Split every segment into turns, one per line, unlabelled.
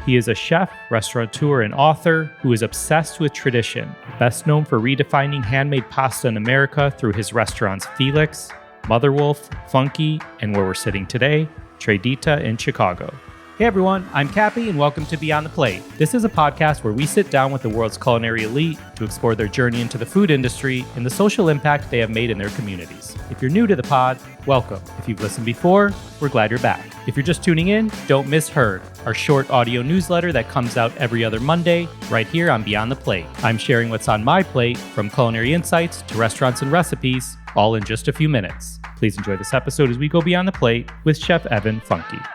He is a chef, restaurateur, and author who is obsessed with tradition, best known for redefining handmade pasta in America through his restaurants Felix, Mother Wolf, Funke, and where we're sitting today, Tredita in Chicago. Hey everyone, I'm Cappy and welcome to Beyond the Plate. This is a podcast where we sit down with the world's culinary elite to explore their journey into the food industry and the social impact they have made in their communities. If you're new to the pod, welcome. If you've listened before, we're glad you're back. If you're just tuning in, don't miss Heard, our short audio newsletter that comes out every other Monday right here on Beyond the Plate. I'm sharing what's on my plate, from culinary insights to restaurants and recipes, all in just a few minutes. Please enjoy this episode as we go beyond the plate with Chef Evan Funke.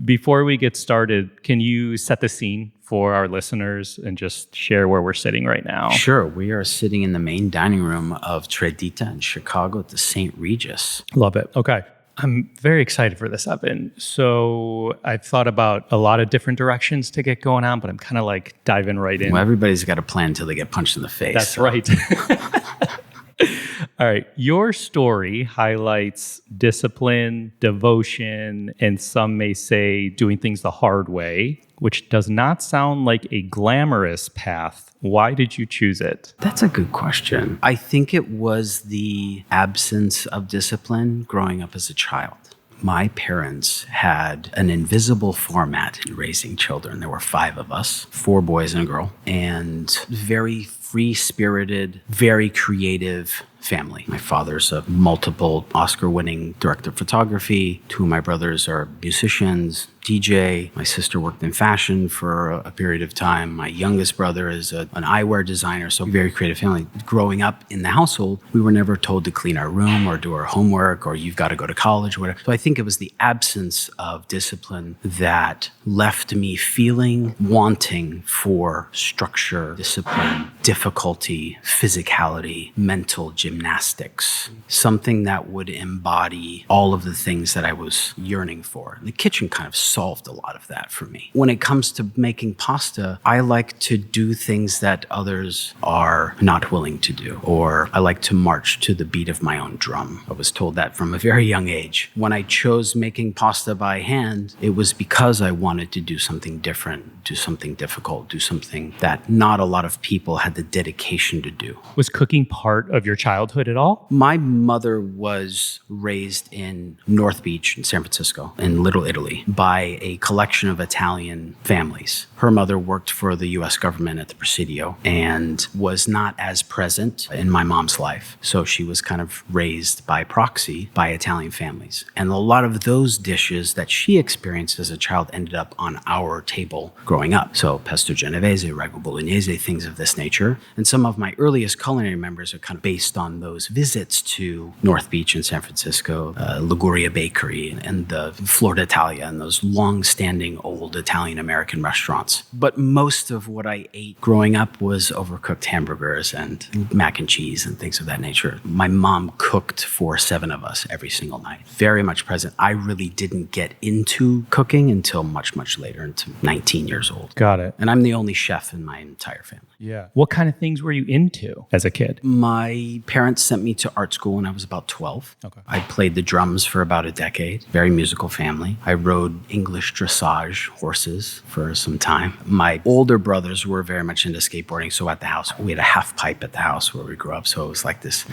Before we get started, can you set the scene for our listeners and just share where we're sitting right now?
Sure. We are sitting in the main dining room of Tredita in Chicago at the St. Regis.
Love it. Okay. I'm very excited for this, Evan. So I've thought about a lot of different directions to get going on, but I'm kind of like diving right in.
Well, everybody's got a plan until they get punched in the face.
That's right. All right. Your story highlights discipline, devotion, and some may say doing things the hard way, which does not sound like a glamorous path. Why did you choose it?
That's a good question. I think it was the absence of discipline growing up as a child. My parents had an invisible format in raising children. There were 5 of us, 4 boys and a girl, and very free-spirited, very creative family. My father's a multiple Oscar-winning director of photography. 2 of my brothers are musicians, DJ. My sister worked in fashion for a period of time. My youngest brother is an eyewear designer, so very creative family. Growing up in the household, we were never told to clean our room or do our homework or you've got to go to college or whatever. So I think it was the absence of discipline that left me feeling wanting for structure, discipline, difficulty, physicality, mental gymnastics, something that would embody all of the things that I was yearning for. And the kitchen kind of solved a lot of that for me. When it comes to making pasta, I like to do things that others are not willing to do, or I like to march to the beat of my own drum. I was told that from a very young age. When I chose making pasta by hand, it was because I wanted to do something different, do something difficult, do something that not a lot of people had the dedication to do.
Was cooking part of your childhood at all?
My mother was raised in North Beach in San Francisco, in Little Italy, by a collection of Italian families. Her mother worked for the U.S. government at the Presidio and was not as present in my mom's life. So she was kind of raised by proxy by Italian families. And a lot of those dishes that she experienced as a child ended up on our table growing up. So pesto genovese, ragu bolognese, things of this nature. And some of my earliest culinary memories are kind of based on those visits to North Beach in San Francisco, Liguria Bakery, and the Florida Italia, and those long-standing old Italian-American restaurants. But most of what I ate growing up was overcooked hamburgers and mac and cheese and things of that nature. My mom cooked for 7 of us every single night. Very much present. I really didn't get into cooking until much, much later, until 19 years old.
Got it.
And I'm the only chef in my entire family.
Yeah. What kind of things were you into as a kid?
My parents sent me to art school when I was about 12.
Okay.
I played the drums for about a decade. Very musical family. I rode English dressage horses for some time. My older brothers were very much into skateboarding. So at the house, we had a half pipe at the house where we grew up. So it was like this,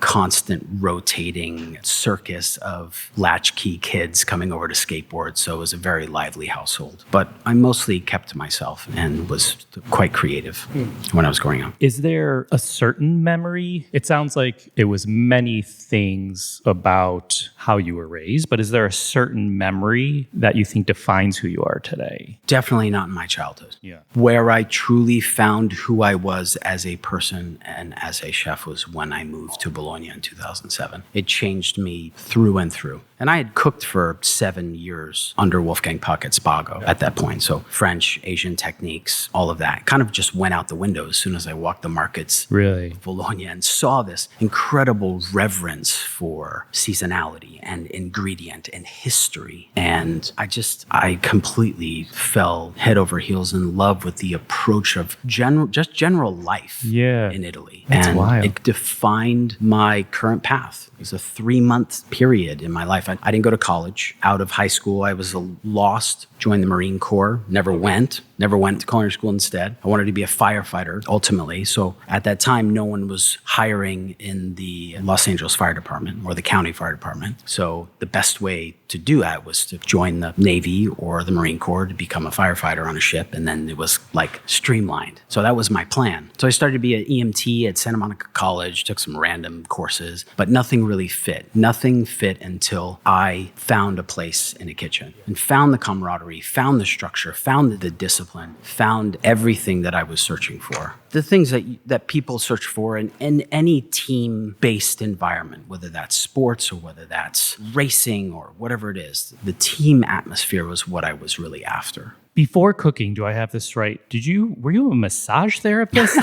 constant rotating circus of latchkey kids coming over to skateboard. So it was a very lively household. But I mostly kept to myself and was quite creative when I was growing up.
Is there a certain memory? It sounds like it was many things about how you were raised, but is there a certain memory that you think defines who you are today?
Definitely not in my childhood.
Yeah.
Where I truly found who I was as a person and as a chef was when I moved to Bologna in 2007. It changed me through and through. And I had cooked for 7 years under Wolfgang Puck at Spago at that point. So French, Asian techniques, all of that kind of just went out the window as soon as I walked the markets
Really?
of Bologna and saw this incredible reverence for seasonality and ingredient and history. And I completely fell head over heels in love with the approach of general life in Italy.
That's wild.
It defined my current path. It was a 3-month period in my life. I didn't go to college. Out of high school, I was lost, joined the Marine Corps, never went to culinary school instead. I wanted to be a firefighter ultimately. So at that time, no one was hiring in the Los Angeles Fire Department or the county fire department. So the best way to do that was to join the Navy or the Marine Corps to become a firefighter on a ship. And then it was like streamlined. So that was my plan. So I started to be an EMT at Santa Monica College, took some random courses, but nothing really fit. Nothing fit until I found a place in a kitchen and found the camaraderie, found the structure, found the discipline, found everything that I was searching for. The things that people search for in any team-based environment, whether that's sports or whether that's racing or whatever it is, the team atmosphere was what I was really after.
Before cooking, do I have this right? Were you a massage therapist?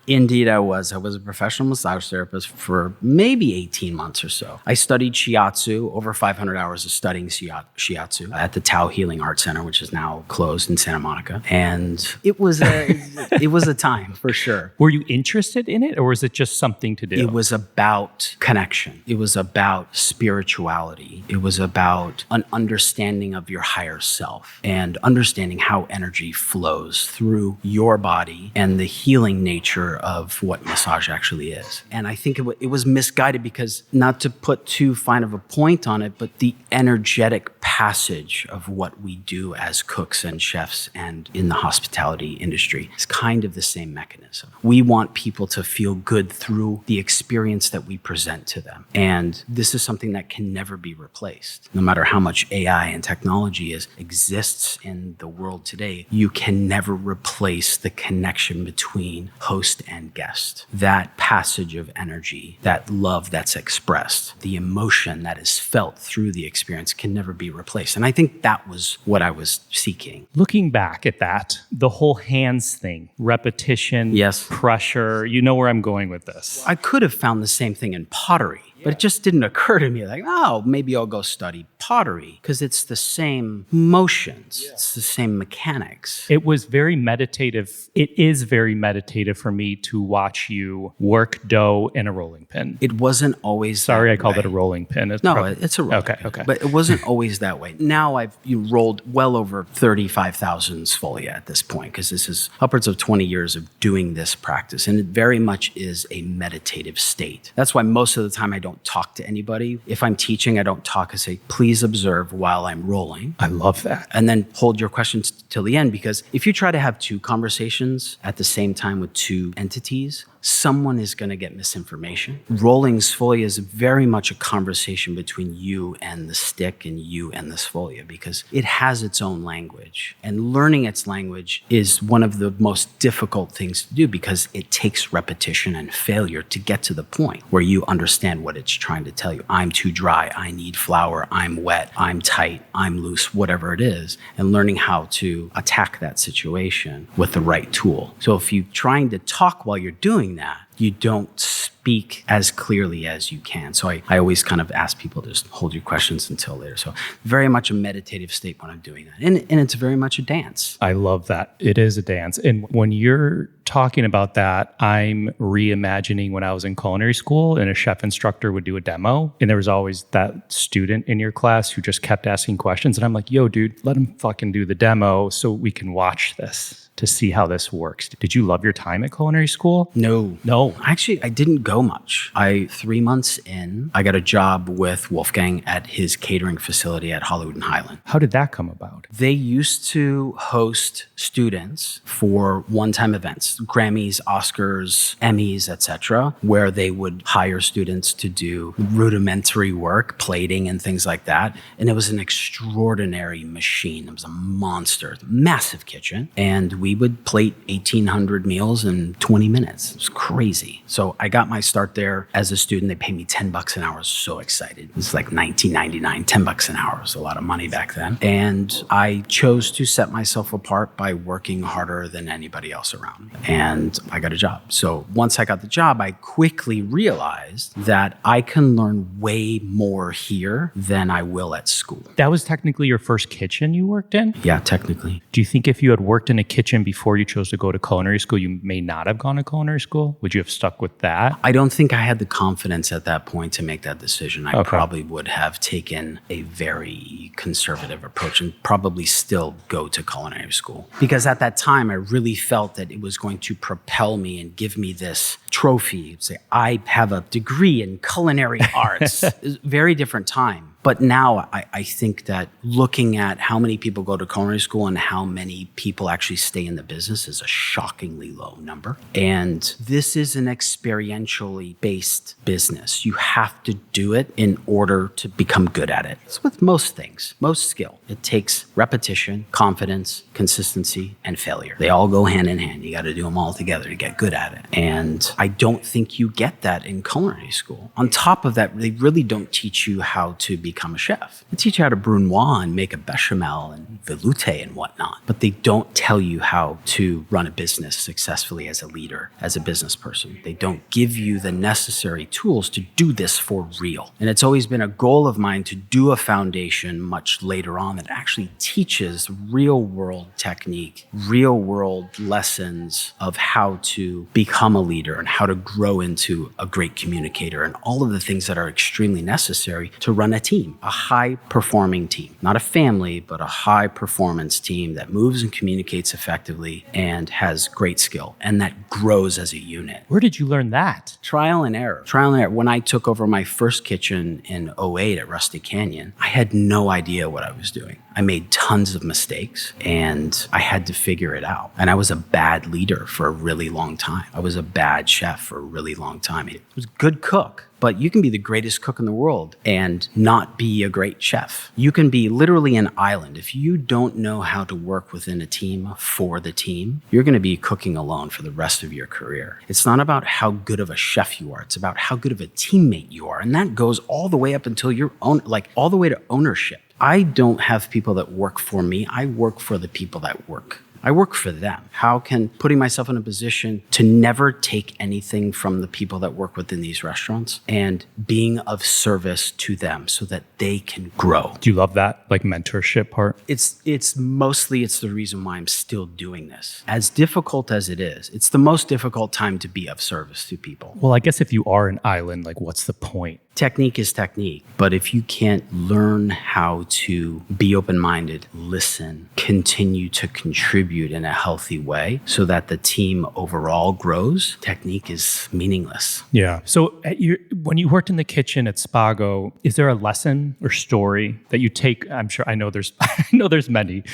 Indeed, I was. I was a professional massage therapist for maybe 18 months or so. I studied shiatsu, over 500 hours of studying shiatsu at the Tao Healing Art Center, which is now closed in Santa Monica. And it was a time for sure.
Were you interested in it or was it just something to do?
It was about connection. It was about spirituality. It was about an understanding of your higher self and understanding how energy flows through your body and the healing nature of what massage actually is. And I think it was misguided because, not to put too fine of a point on it, but the energetic passage of what we do as cooks and chefs and in the hospitality industry is kind of the same mechanism. We want people to feel good through the experience that we present to them. And this is something that can never be replaced. No matter how much AI and technology exists in the world today, you can never replace the connection between host and guest. That passage of energy, that love that's expressed, the emotion that is felt through the experience can never be replaced. And I think that was what I was seeking.
Looking back at that, the whole hands thing, repetition,
Yes.
pressure, you know where I'm going with this.
I could have found the same thing in pottery. But it just didn't occur to me like, oh, maybe I'll go study pottery because it's the same motions. Yeah. It's the same mechanics.
It was very meditative. It is very meditative for me to watch you work dough in a rolling pin.
It wasn't always
Sorry, I called
way.
it a rolling pin.
It's a rolling pin. Okay. But it wasn't always that way. Now you rolled well over 35,000 sfolia at this point because this is upwards of 20 years of doing this practice. And it very much is a meditative state. That's why most of the time I don't talk to anybody. If I'm teaching, I don't talk. I say, please observe while I'm rolling.
I love that.
And then hold your questions till the end, because if you try to have two conversations at the same time with two entities, someone is going to get misinformation. Rolling sfolia is very much a conversation between you and the stick and you and the sfolia, because it has its own language. And learning its language is one of the most difficult things to do because it takes repetition and failure to get to the point where you understand what it's trying to tell you. I'm too dry. I need flour. I'm wet. I'm tight. I'm loose, whatever it is. And learning how to attack that situation with the right tool. So if you're trying to talk while you're doing that, you don't speak as clearly as you can. So I always kind of ask people to just hold your questions until later. So very much a meditative state when I'm doing that. And it's very much a dance.
I love that. It is a dance. And when you're talking about that, I'm reimagining when I was in culinary school and a chef instructor would do a demo. And there was always that student in your class who just kept asking questions. And I'm like, yo, dude, let him fucking do the demo so we can watch this to see how this works. Did you love your time at culinary school?
No. Actually, I didn't go much. 3 months in, I got a job with Wolfgang at his catering facility at Hollywood and Highland.
How did that come about?
They used to host students for one-time events, Grammys, Oscars, Emmys, etc., where they would hire students to do rudimentary work, plating and things like that. And it was an extraordinary machine. It was a monster, massive kitchen. And we would plate 1,800 meals in 20 minutes. It was crazy. So I got my start there as a student. They pay me $10 an hour. I was so excited. It's like $19.99, $10 an hour was a lot of money back then. And I chose to set myself apart by working harder than anybody else around me. And I got a job. So once I got the job, I quickly realized that I can learn way more here than I will at school.
That was technically your first kitchen you worked in?
Yeah, technically.
Do you think if you had worked in a kitchen before you chose to go to culinary school, you may not have gone to culinary school? Would you have stuck with that?
I don't think I had the confidence at that point to make that decision. I probably would have taken a very conservative approach and probably still go to culinary school. Because at that time, I really felt that it was going to propel me and give me this trophy. Say, I have a degree in culinary arts. It's a very different time. But now I think that looking at how many people go to culinary school and how many people actually stay in the business is a shockingly low number. And this is an experientially based business. You have to do it in order to become good at it. It's with most things, most skill. It takes repetition, confidence, consistency, and failure. They all go hand in hand. You got to do them all together to get good at it. And I don't think you get that in culinary school. On top of that, they really don't teach you how to become a chef. They teach you how to brunoise and make a bechamel and velouté and whatnot, but they don't tell you how to run a business successfully as a leader, as a business person. They don't give you the necessary tools to do this for real. And it's always been a goal of mine to do a foundation much later on that actually teaches real world technique, real world lessons of how to become a leader and how to grow into a great communicator and all of the things that are extremely necessary to run a team. A high-performing team. Not a family, but a high-performance team that moves and communicates effectively and has great skill and that grows as a unit.
Where did you learn that?
Trial and error. Trial and error. When I took over my first kitchen in '08 at Rustic Canyon, I had no idea what I was doing. I made tons of mistakes and I had to figure it out. And I was a bad leader for a really long time. I was a bad chef for a really long time. I was a good cook. But you can be the greatest cook in the world and not be a great chef. You can be literally an island. If you don't know how to work within a team for the team, you're going to be cooking alone for the rest of your career. It's not about how good of a chef you are. It's about how good of a teammate you are. And that goes all the way up until your own, like all the way to ownership. I don't have people that work for me. I work for the people that work. I work for them. How can putting myself in a position to never take anything from the people that work within these restaurants and being of service to them so that they can grow.
Do you love that, like mentorship part?
It's the reason why I'm still doing this. As difficult as it is, it's the most difficult time to be of service to people.
Well, I guess if you are an island, like what's the point?
Technique is technique, but if you can't learn how to be open-minded, listen, continue to contribute in a healthy way so that the team overall grows, technique is meaningless.
Yeah. So when you worked in the kitchen at Spago, is there a lesson or story that you take? I know there's many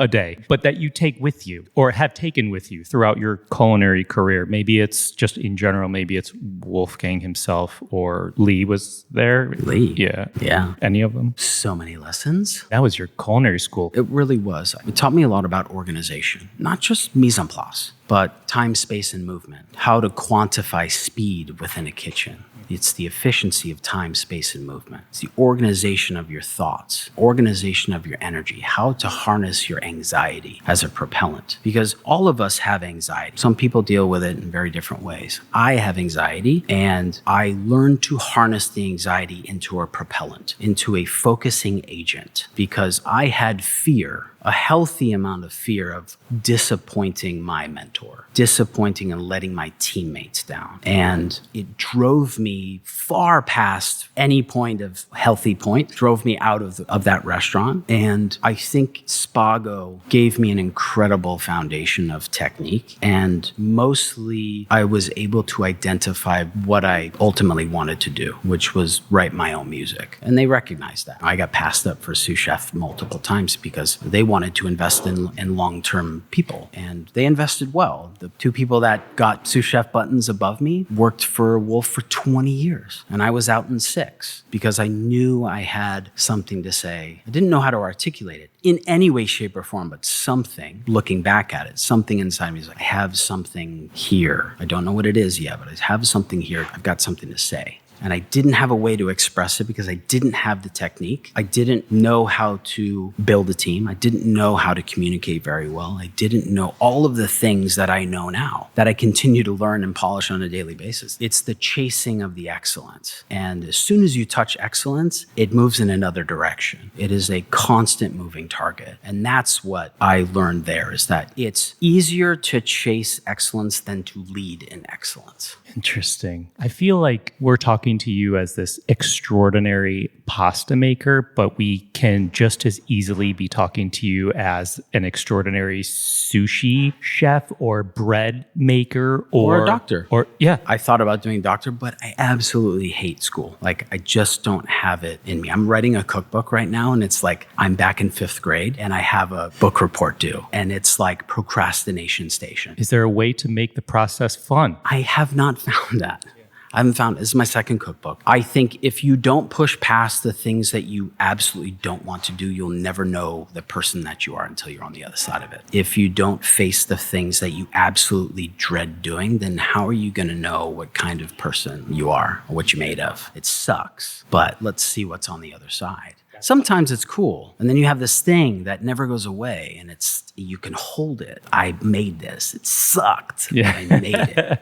a day, but that you take with you or have taken with you throughout your culinary career. Maybe it's just in general, maybe it's Wolfgang himself or Lee was there.
Lee.
Yeah. Any of them?
So many lessons.
That was your culinary school.
It really was. It taught me a lot about organization, not just mise en place, but time, space, and movement. How to quantify speed within a kitchen. It's the efficiency of time, space, and movement. It's the organization of your thoughts, organization of your energy, how to harness your anxiety as a propellant. Because all of us have anxiety. Some people deal with it in very different ways. I have anxiety, and I learned to harness the anxiety into a propellant, into a focusing agent, because I had fear, a healthy amount of fear of disappointing my mentor, disappointing and letting my teammates down. And it drove me far past any point of healthy point, drove me out of that restaurant. And I think Spago gave me an incredible foundation of technique. And mostly I was able to identify what I ultimately wanted to do, which was write my own music. And they recognized that. I got passed up for sous chef multiple times because they wanted to invest in long-term people, and they invested well. The two people that got sous chef buttons above me worked for Wolf for 20 years, and I was out in 6 because I knew I had something to say. I didn't know how to articulate it in any way, shape, or form, but something, looking back at it, something inside me is like, I have something here. I don't know what it is yet, but I have something here. I've got something to say. And I didn't have a way to express it because I didn't have the technique. I didn't know how to build a team. I didn't know how to communicate very well. I didn't know all of the things that I know now that I continue to learn and polish on a daily basis. It's the chasing of the excellence. And as soon as you touch excellence, it moves in another direction. It is a constant moving target. And that's what I learned there, is that it's easier to chase excellence than to lead in excellence.
Interesting. I feel like we're talking to you as this extraordinary pasta maker, but we can just as easily be talking to you as an extraordinary sushi chef or bread maker
or a doctor.
Or yeah.
I thought about doing doctor, but I absolutely hate school. Like, I just don't have it in me. I'm writing a cookbook right now, and it's like I'm back in 5th grade and I have a book report due, and it's like procrastination station.
Is there a way to make the process fun?
I have not found that. I haven't found, this is my second cookbook. I think if you don't push past the things that you absolutely don't want to do, you'll never know the person that you are until you're on the other side of it. If you don't face the things that you absolutely dread doing, then how are you going to know what kind of person you are or what you're made of? It sucks, but let's see what's on the other side. Sometimes it's cool, and then you have this thing that never goes away, and you can hold it. I made this. It sucked, but I made it.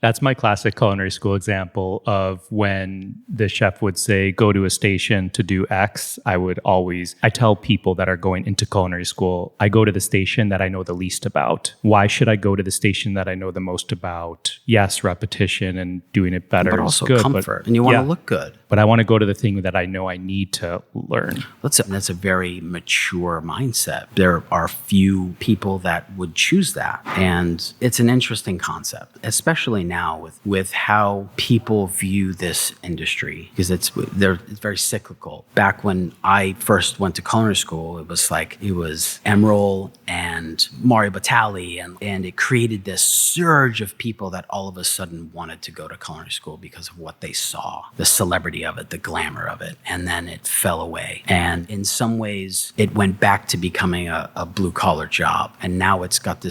That's my classic culinary school example of when the chef would say, go to a station to do X. I tell people that are going into culinary school, I go to the station that I know the least about. Why should I go to the station that I know the most about? Yes, repetition and doing it better.
But also
good,
comfort, and you want to look good.
But I want to go to the thing that I know I need to learn.
That's a very mature mindset. There are few people that would choose that. And it's an interesting concept, especially now with how people view this industry, because it's very cyclical. Back when I first went to culinary school, it was Emeril and Mario Batali, and it created this surge of people that all of a sudden wanted to go to culinary school because of what they saw, the celebrity of it, the glamour of it, and then it fell away. And in some ways, it went back to becoming a blue-collar job, and now it's got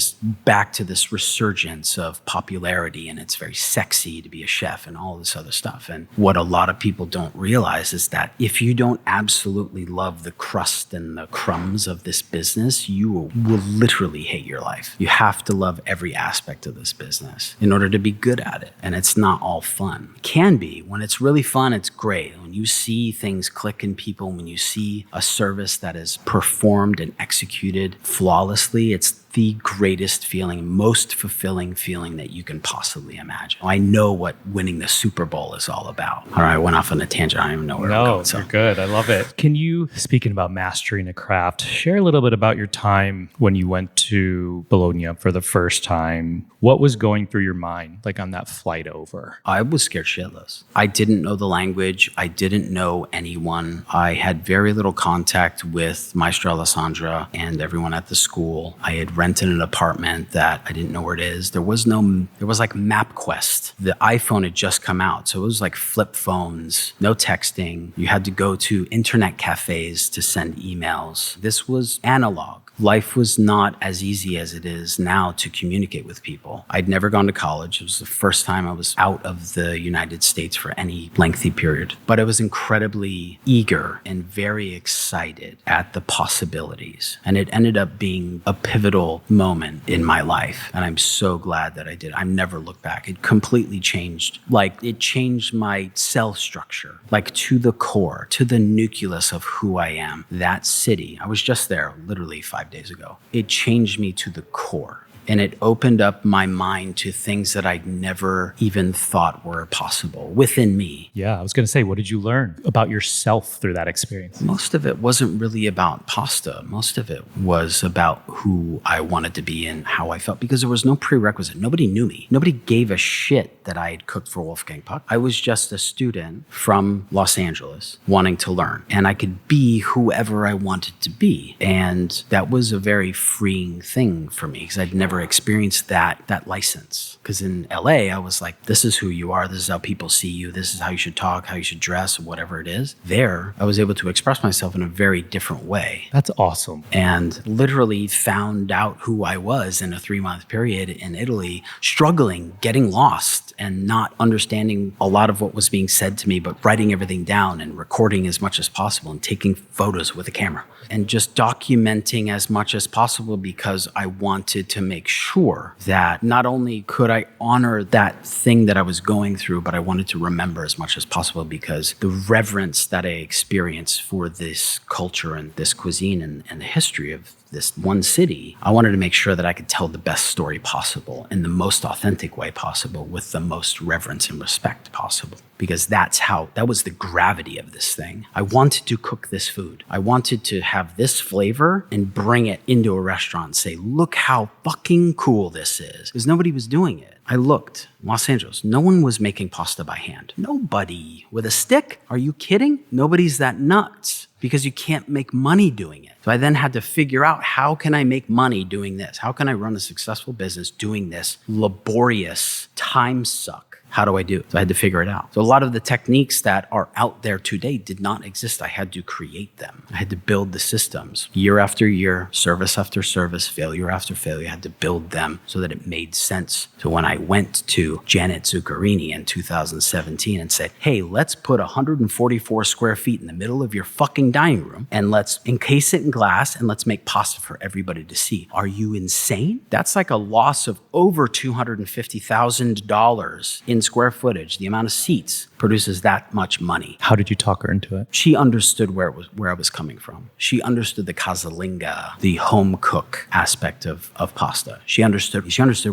back to this resurgence of popularity, and it's very sexy to be a chef and all this other stuff. And what a lot of people don't realize is that if you don't absolutely love the crust and the crumbs of this business, you will literally hate your life. You have to love every aspect of this business in order to be good at it. And it's not all fun. It can be. When it's really fun, it's great. When you see things click in people, when you see a service that is performed and executed flawlessly, it's the greatest feeling, most fulfilling feeling that you can possibly imagine. I know what winning the Super Bowl is all about. All right, I went off on a tangent. I don't even know where I'm going.
No, you're good. I love it. Can you, speaking about mastering a craft, share a little bit about your time when you went to Bologna for the first time? What was going through your mind, like on that flight over?
I was scared shitless. I didn't know the language. I didn't know anyone. I had very little contact with Maestra Alessandra and everyone at the school. I had rented an apartment that I didn't know where it is. There was like MapQuest. The iPhone had just come out. So it was like flip phones, no texting. You had to go to internet cafes to send emails. This was analog. Life was not as easy as it is now to communicate with people. I'd never gone to college. It was the first time I was out of the United States for any lengthy period. But I was incredibly eager and very excited at the possibilities. And it ended up being a pivotal moment in my life. And I'm so glad that I did. I've never looked back. It completely changed. It changed my cell structure, to the core, to the nucleus of who I am. That city, I was just there literally 5 days ago. It changed me to the core. And it opened up my mind to things that I'd never even thought were possible within me.
Yeah, I was going to say, what did you learn about yourself through that experience?
Most of it wasn't really about pasta. Most of it was about who I wanted to be and how I felt, because there was no prerequisite. Nobody knew me. Nobody gave a shit that I had cooked for Wolfgang Puck. I was just a student from Los Angeles wanting to learn, and I could be whoever I wanted to be. And that was a very freeing thing for me, because I'd never experienced that license. Because in LA, I was like, this is who you are. This is how people see you. This is how you should talk, how you should dress, whatever it is. There, I was able to express myself in a very different way.
That's awesome.
And literally found out who I was in a 3-month period in Italy, struggling, getting lost, and not understanding a lot of what was being said to me, but writing everything down and recording as much as possible and taking photos with a camera and just documenting as much as possible, because I wanted to make sure that not only could I honor that thing that I was going through, but I wanted to remember as much as possible, because the reverence that I experienced for this culture and this cuisine and the history of this one city, I wanted to make sure that I could tell the best story possible in the most authentic way possible, with the most reverence and respect possible, because that was the gravity of this thing. I wanted to cook this food. I wanted to have this flavor and bring it into a restaurant and say, look how fucking cool this is, because nobody was doing it. I looked, Los Angeles, no one was making pasta by hand. Nobody. With a stick? Are you kidding? Nobody's that nuts, because you can't make money doing it. So I then had to figure out, how can I make money doing this? How can I run a successful business doing this laborious time suck? How do I do it? So I had to figure it out. So a lot of the techniques that are out there today did not exist. I had to create them. I had to build the systems. Year after year, service after service, failure after failure, I had to build them so that it made sense. So when I went to Janet Zuccarini in 2017 and said, hey, let's put 144 square feet in the middle of your fucking dining room, and let's encase it in glass, and let's make pasta for everybody to see. Are you insane? That's like a loss of over $250,000 in square footage. The amount of seats produces that much money.
How did you talk her into it?
She understood where I was coming from. She understood the casalinga, the home cook aspect of pasta. She understood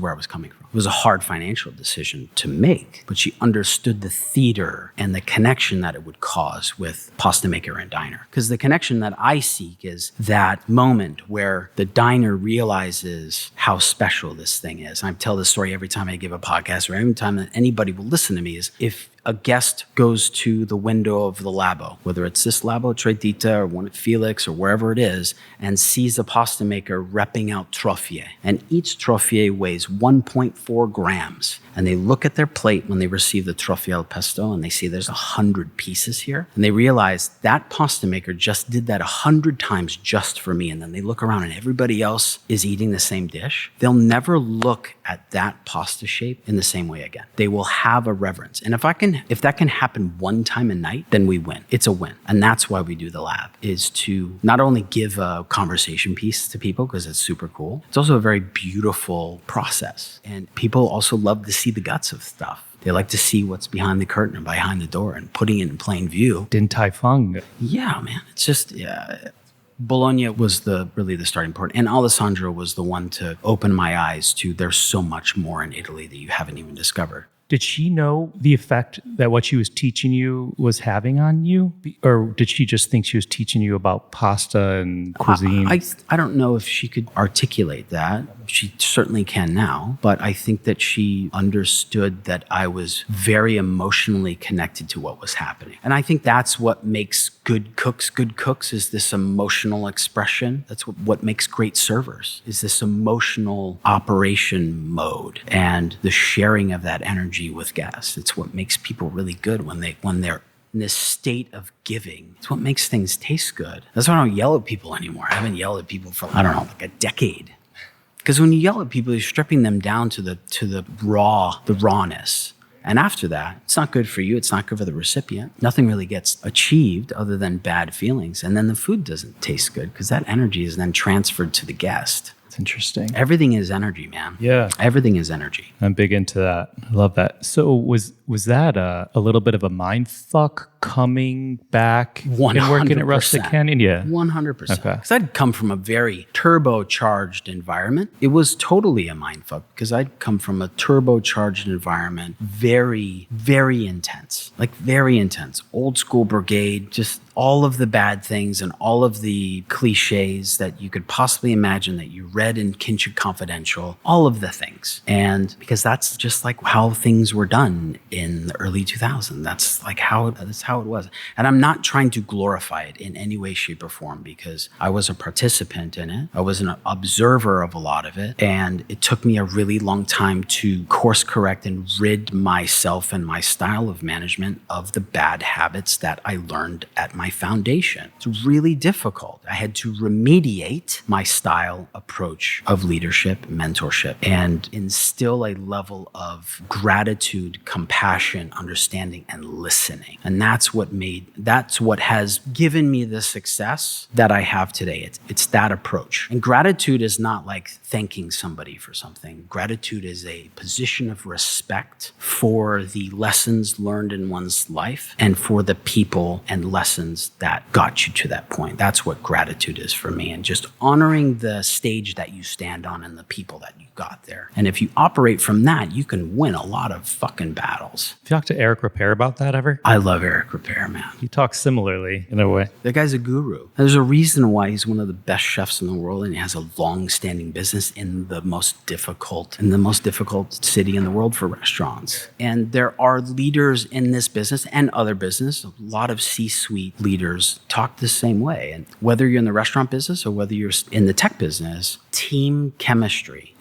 where I was coming from. It was a hard financial decision to make, but she understood the theater and the connection that it would cause with pasta maker and diner. Because the connection that I seek is that moment where the diner realizes how special this thing is. I tell this story every time I give a podcast, or every time that anybody will listen to me, is if a guest goes to the window of the Labo, whether it's this Labo Tredita or one at Felix or wherever it is, and sees a pasta maker repping out trofie, and each trofie weighs 1.4 grams, and they look at their plate when they receive the trofie al pesto, and they see there's 100 pieces here, and they realize that pasta maker just did that 100 times just for me, and then they look around and everybody else is eating the same dish, they'll never look at that pasta shape in the same way again. They will have a reverence. And if that can happen one time a night, then we win. It's a win. And that's why we do the lab, is to not only give a conversation piece to people, because it's super cool, it's also a very beautiful process. And people also love to see the guts of stuff. They like to see what's behind the curtain or behind the door, and putting it in plain view.
Din Tai Fung.
Yeah, man. It's just, yeah. Bologna was really the starting point. And Alessandro was the one to open my eyes to, there's so much more in Italy that you haven't even discovered.
Did she know the effect that what she was teaching you was having on you? Or did she just think she was teaching you about pasta and cuisine?
I don't know if she could articulate that. She certainly can now. But I think that she understood that I was very emotionally connected to what was happening. And I think that's what makes good cooks is this emotional expression. That's what makes great servers, is this emotional operation mode and the sharing of that energy with guests. It's what makes people really good when they're in this state of giving. It's what makes things taste good. That's why I don't yell at people anymore. I haven't yelled at people for, I don't know, like a decade. Because when you yell at people, you're stripping them down to the rawness. And after that, it's not good for you. It's not good for the recipient. Nothing really gets achieved other than bad feelings. And then the food doesn't taste good, because that energy is then transferred to the guest.
It's interesting.
Everything is energy, man.
Yeah.
Everything is energy.
I'm big into that. I love that. So was that a little bit of a mind fuck coming back
100%.
and working at Rustic Canyon? Yeah.
100%.
Okay.
Because I'd come from a very turbocharged environment. It was totally a mindfuck because I'd come from a turbocharged environment, very, very intense, like very intense. Old school brigade, just all of the bad things and all of the cliches that you could possibly imagine that you read in Kinship Confidential, all of the things. And because that's just like how things were done in the early 2000s. That's how it was. And I'm not trying to glorify it in any way, shape, or form because I was a participant in it. I was an observer of a lot of it. And it took me a really long time to course correct and rid myself and my style of management of the bad habits that I learned at my foundation. It's really difficult. I had to remediate my style approach of leadership, mentorship, and instill a level of gratitude, compassion, understanding, and listening. And that's what has given me the success that I have today. It's that approach. And gratitude is not like thanking somebody for something. Gratitude is a position of respect for the lessons learned in one's life and for the people and lessons that got you to that point. That's what gratitude is for me. And just honoring the stage that you stand on and the people that you got there. And if you operate from that, you can win a lot of fucking battles.
Have you talked to Eric Repair about that ever?
I love Eric Repair, man.
He talks similarly in a way.
That guy's a guru. There's a reason why he's one of the best chefs in the world and he has a long-standing business in the most difficult city in the world for restaurants. And there are leaders in this business and other business, a lot of C-suite leaders talk the same way. And whether you're in the restaurant business or whether you're in the tech business, team chemistry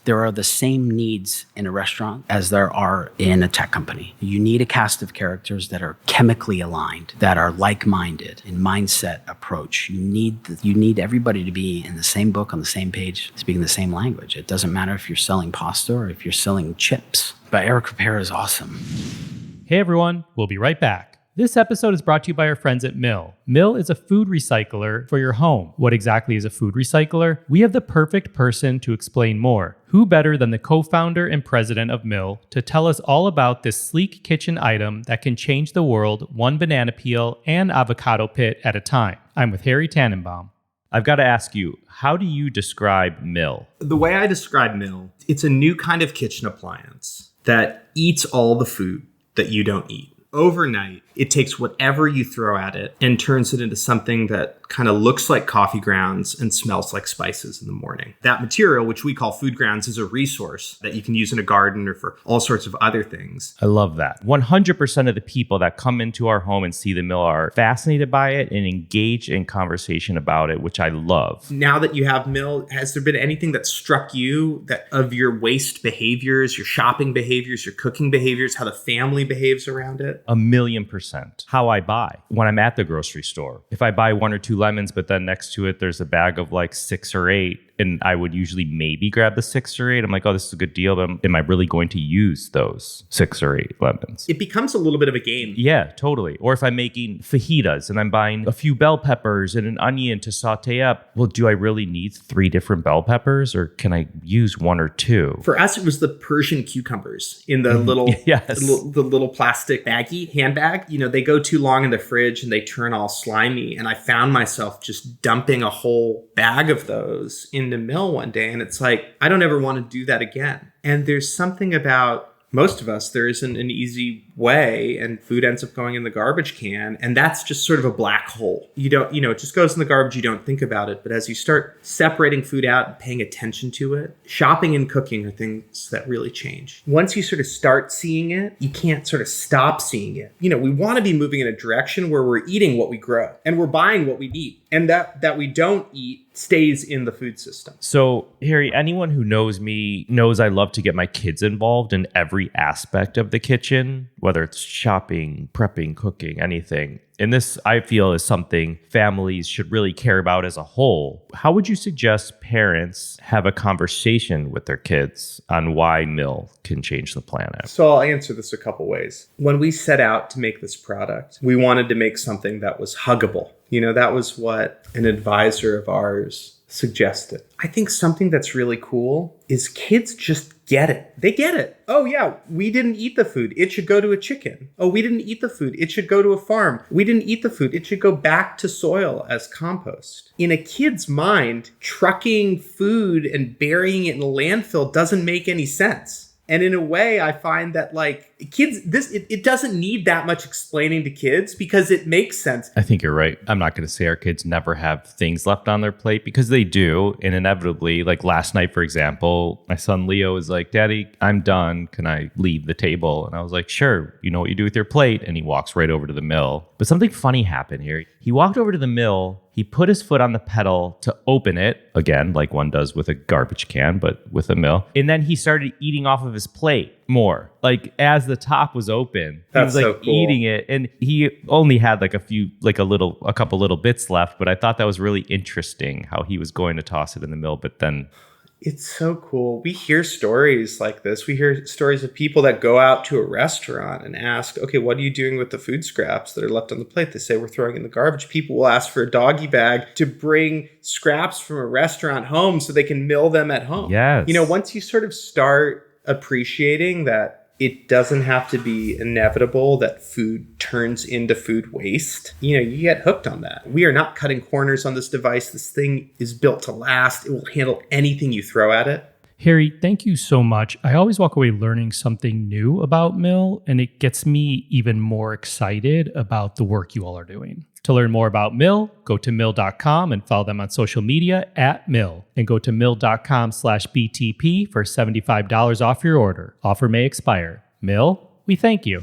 there are the same needs in a restaurant as there are in a tech company. You need a cast of characters that are chemically aligned, that are like-minded in mindset approach. You need everybody to be in the same book, on the same page, speaking the same language. It doesn't matter if you're selling pasta or if you're selling chips. But Eric Repair is awesome.
Hey everyone, we'll be right back. This episode is brought to you by our friends at Mill. Mill is a food recycler for your home. What exactly is a food recycler? We have the perfect person to explain more. Who better than the co-founder and president of Mill to tell us all about this sleek kitchen item that can change the world one banana peel and avocado pit at a time. I'm with Harry Tannenbaum. I've got to ask you, how do you describe Mill?
The way I describe Mill, it's a new kind of kitchen appliance that eats all the food that you don't eat. Overnight, it takes whatever you throw at it and turns it into something that kind of looks like coffee grounds and smells like spices in the morning. That material, which we call food grounds, is a resource that you can use in a garden or for all sorts of other things.
I love that. 100% of the people that come into our home and see the Mill are fascinated by it and engage in conversation about it, which I love.
Now that you have Mill, has there been anything that struck you that of your waste behaviors, your shopping behaviors, your cooking behaviors, how the family behaves around it?
1,000,000%. How I buy when I'm at the grocery store. If I buy 1 or 2 lemons, but then next to it, there's a bag of like 6 or 8. And I would usually maybe grab the 6 or 8. I'm like, oh, this is a good deal. But am I really going to use those 6 or 8 lemons?
It becomes a little bit of a game.
Yeah, totally. Or if I'm making fajitas and I'm buying a few bell peppers and an onion to saute up, well, do I really need 3 different bell peppers or can I use 1 or 2?
For us, it was the Persian cucumbers in the little, the little plastic baggie, handbag. You know, they go too long in the fridge and they turn all slimy. And I found myself just dumping a whole bag of those into Mill one day. And it's like, I don't ever want to do that again. And there's something about most of us, there isn't an easy way and food ends up going in the garbage can. And that's just sort of a black hole. It just goes in the garbage. You don't think about it. But as you start separating food out and paying attention to it, shopping and cooking are things that really change. Once you sort of start seeing it, you can't sort of stop seeing it. We want to be moving in a direction where we're eating what we grow and we're buying what we eat. And that we don't eat stays in the food system.
So, Harry, anyone who knows me knows I love to get my kids involved in every aspect of the kitchen, whether it's shopping, prepping, cooking, anything. And this, I feel, is something families should really care about as a whole. How would you suggest parents have a conversation with their kids on why Mill can change the planet?
So I'll answer this a couple ways. When we set out to make this product, we wanted to make something that was huggable. That was what an advisor of ours suggested. I think something that's really cool is kids just get it. They get it. Oh yeah, we didn't eat the food. It should go to a chicken. Oh, we didn't eat the food. It should go to a farm. We didn't eat the food. It should go back to soil as compost. In a kid's mind, trucking food and burying it in a landfill doesn't make any sense. And in a way, I find that like kids, it doesn't need that much explaining to kids because it makes sense.
I think you're right. I'm not going to say our kids never have things left on their plate because they do. And inevitably, like last night, for example, my son Leo was like, Daddy, I'm done. Can I leave the table? And I was like, sure. You know what you do with your plate? And he walks right over to the mill. But something funny happened here. He walked over to the mill. He put his foot on the pedal to open it, again, like one does with a garbage can, but with a mill. And then he started eating off of his plate more. Like as the top was open, he was like so cool. Eating it. And he only had like a couple little bits left. But I thought that was really interesting how he was going to toss it in the mill, but then...
It's so cool. We hear stories like this. We hear stories of people that go out to a restaurant and ask, okay, what are you doing with the food scraps that are left on the plate? They say we're throwing in the garbage. People will ask for a doggy bag to bring scraps from a restaurant home so they can mill them at home.
Yes.
You know, once you sort of start appreciating that it doesn't have to be inevitable that food turns into food waste. You know, you get hooked on that. We are not cutting corners on this device. This thing is built to last. It will handle anything you throw at it.
Harry, thank you so much. I always walk away learning something new about Mill, and it gets me even more excited about the work you all are doing. To learn more about Mill, go to mill.com and follow them on social media @Mill. And go to mill.com/BTP for $75 off your order. Offer may expire. Mill, we thank you.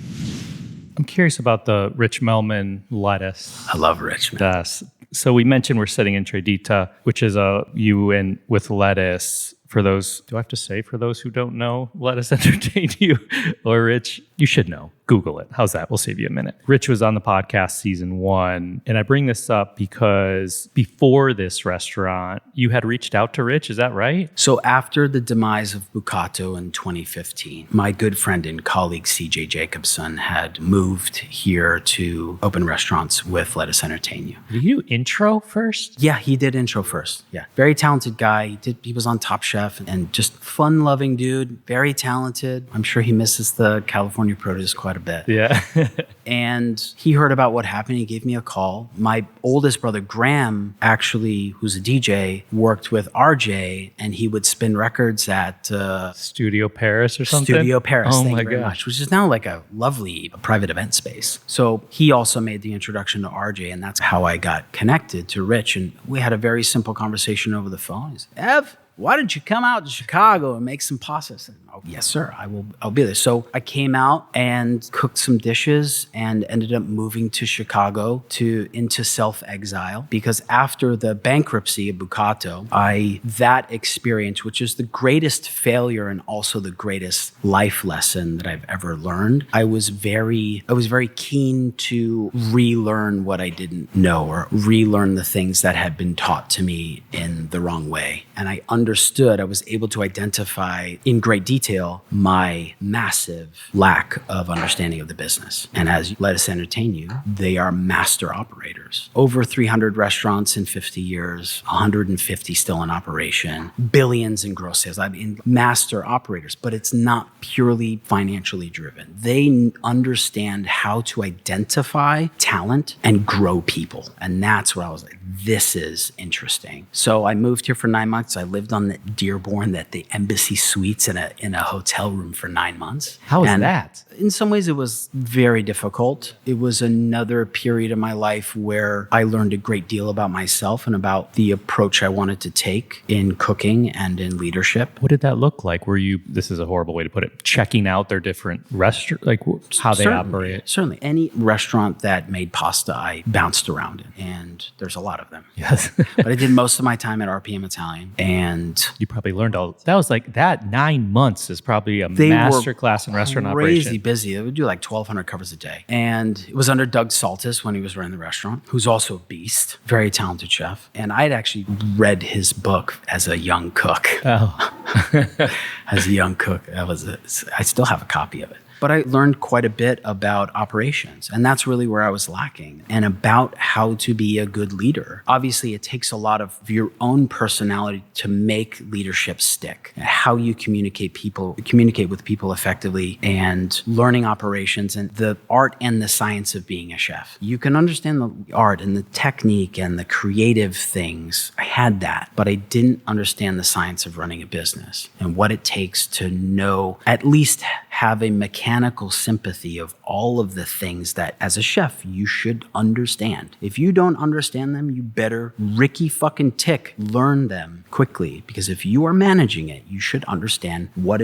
I'm curious about the Rich Melman lettuce.
I love Rich Melman.
So we mentioned we're sitting in Tradita, which is you and with lettuce. For those, do I have to say for those who don't know, let us entertain you? Or Rich, you should know. Google it. How's that? We'll save you a minute. Rich was on the podcast season 1. And I bring this up because before this restaurant, you had reached out to Rich. Is that right?
So after the demise of Bucato in 2015, my good friend and colleague CJ Jacobson had moved here to open restaurants with Let Us Entertain You.
Did you do intro first?
Yeah, he did intro first. Yeah. Very talented guy. He was on Top Chef and just fun-loving dude. Very talented. I'm sure he misses the California produce quite a bit.
Yeah.
And he heard about what happened. He gave me a call. My oldest brother, Graham, actually, who's a DJ, worked with RJ, and he would spin records at...
Studio Paris or something?
Studio Paris,
oh
thank
my
you very
gosh.
much, which is now like a lovely private event space. So he also made the introduction to RJ, and that's how I got connected to Rich. And we had a very simple conversation over the phone. He said, Ev, why don't you come out to Chicago and make some pasta? I said, oh, yes, sir. I'll be there. So I came out and cooked some dishes and ended up moving to Chicago into self-exile because after the bankruptcy of Bucato, that experience, which is the greatest failure and also the greatest life lesson that I've ever learned, I was very keen to relearn what I didn't know or relearn the things that had been taught to me in the wrong way. And I was able to identify in great detail my massive lack of understanding of the business. And as Let Us Entertain You, they are master operators. Over 300 restaurants in 50 years, 150 still in operation, billions in gross sales. I mean, master operators, but it's not purely financially driven. They understand how to identify talent and grow people. And that's where I was like, this is interesting. So I moved here for 9 months. I lived on the Dearborn, the Embassy Suites in a hotel room for 9 months.
How was that?
In some ways, it was very difficult. It was another period of my life where I learned a great deal about myself and about the approach I wanted to take in cooking and in leadership.
What did that look like? Were you, this is a horrible way to put it, checking out their different restaurants, like how they operate?
Certainly. Any restaurant that made pasta, I bounced around in. And there's a lot of them.
Yes.
But I did most of my time at RPM Italian. And
you probably learned that was like that 9 months is probably a master class in restaurant operation.
Crazy busy. They would do like 1,200 covers a day. And it was under Doug Saltis when he was running the restaurant, who's also a beast, very talented chef. And I had actually read his book as a young cook.
Oh.
As a young cook. I still have a copy of it. But I learned quite a bit about operations, and that's really where I was lacking, and about how to be a good leader. Obviously, it takes a lot of your own personality to make leadership stick. How you communicate with people effectively, and learning operations and the art and the science of being a chef. You can understand the art and the technique and the creative things. I had that, but I didn't understand the science of running a business and what it takes to know, at least have a mechanical sympathy of all of the things that as a chef you should understand. If you don't understand them, you better Ricky fucking tick learn them quickly, because if you are managing it, you should understand what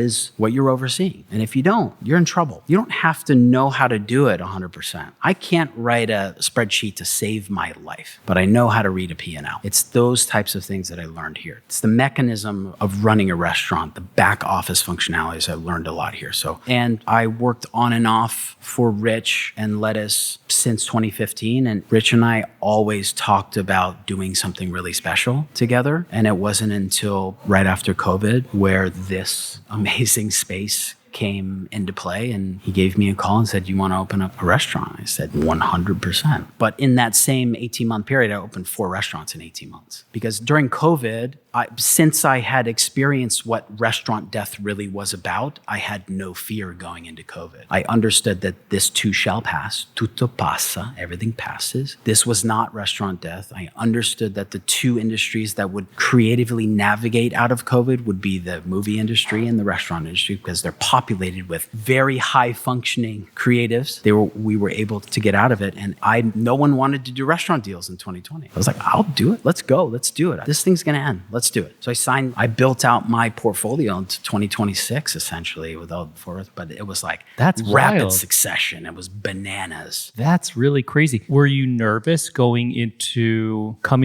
you're overseeing. And if you don't, you're in trouble. You don't have to know how to do it 100%. I can't write a spreadsheet to save my life, but I know how to read a P&L. It's those types of things that I learned here. It's the mechanism of running a restaurant, the back office functionalities I learned a lot here. And I worked on and off for Rich and Lettuce since 2015. And Rich and I always talked about doing something really special together. And it wasn't until right after COVID where this amazing space came into play, and he gave me a call and said, "You want to open up a restaurant?" I said, 100%. But in that same 18-month period, I opened 4 restaurants in 18 months. Because during COVID, since I had experienced what restaurant death really was about, I had no fear going into COVID. I understood that this too shall pass. Tutto passa. Everything passes. This was not restaurant death. I understood that the 2 industries that would creatively navigate out of COVID would be the movie industry and the restaurant industry, because they're populated with very high functioning creatives. We were able to get out of it. And no one wanted to do restaurant deals in 2020. I was like, I'll do it. Let's go. Let's do it. This thing's going to end. Let's do it. So I built out my portfolio into 2026, essentially, but it was like
that's
rapid
wild.
Succession. It was bananas.
That's really crazy. Were you nervous coming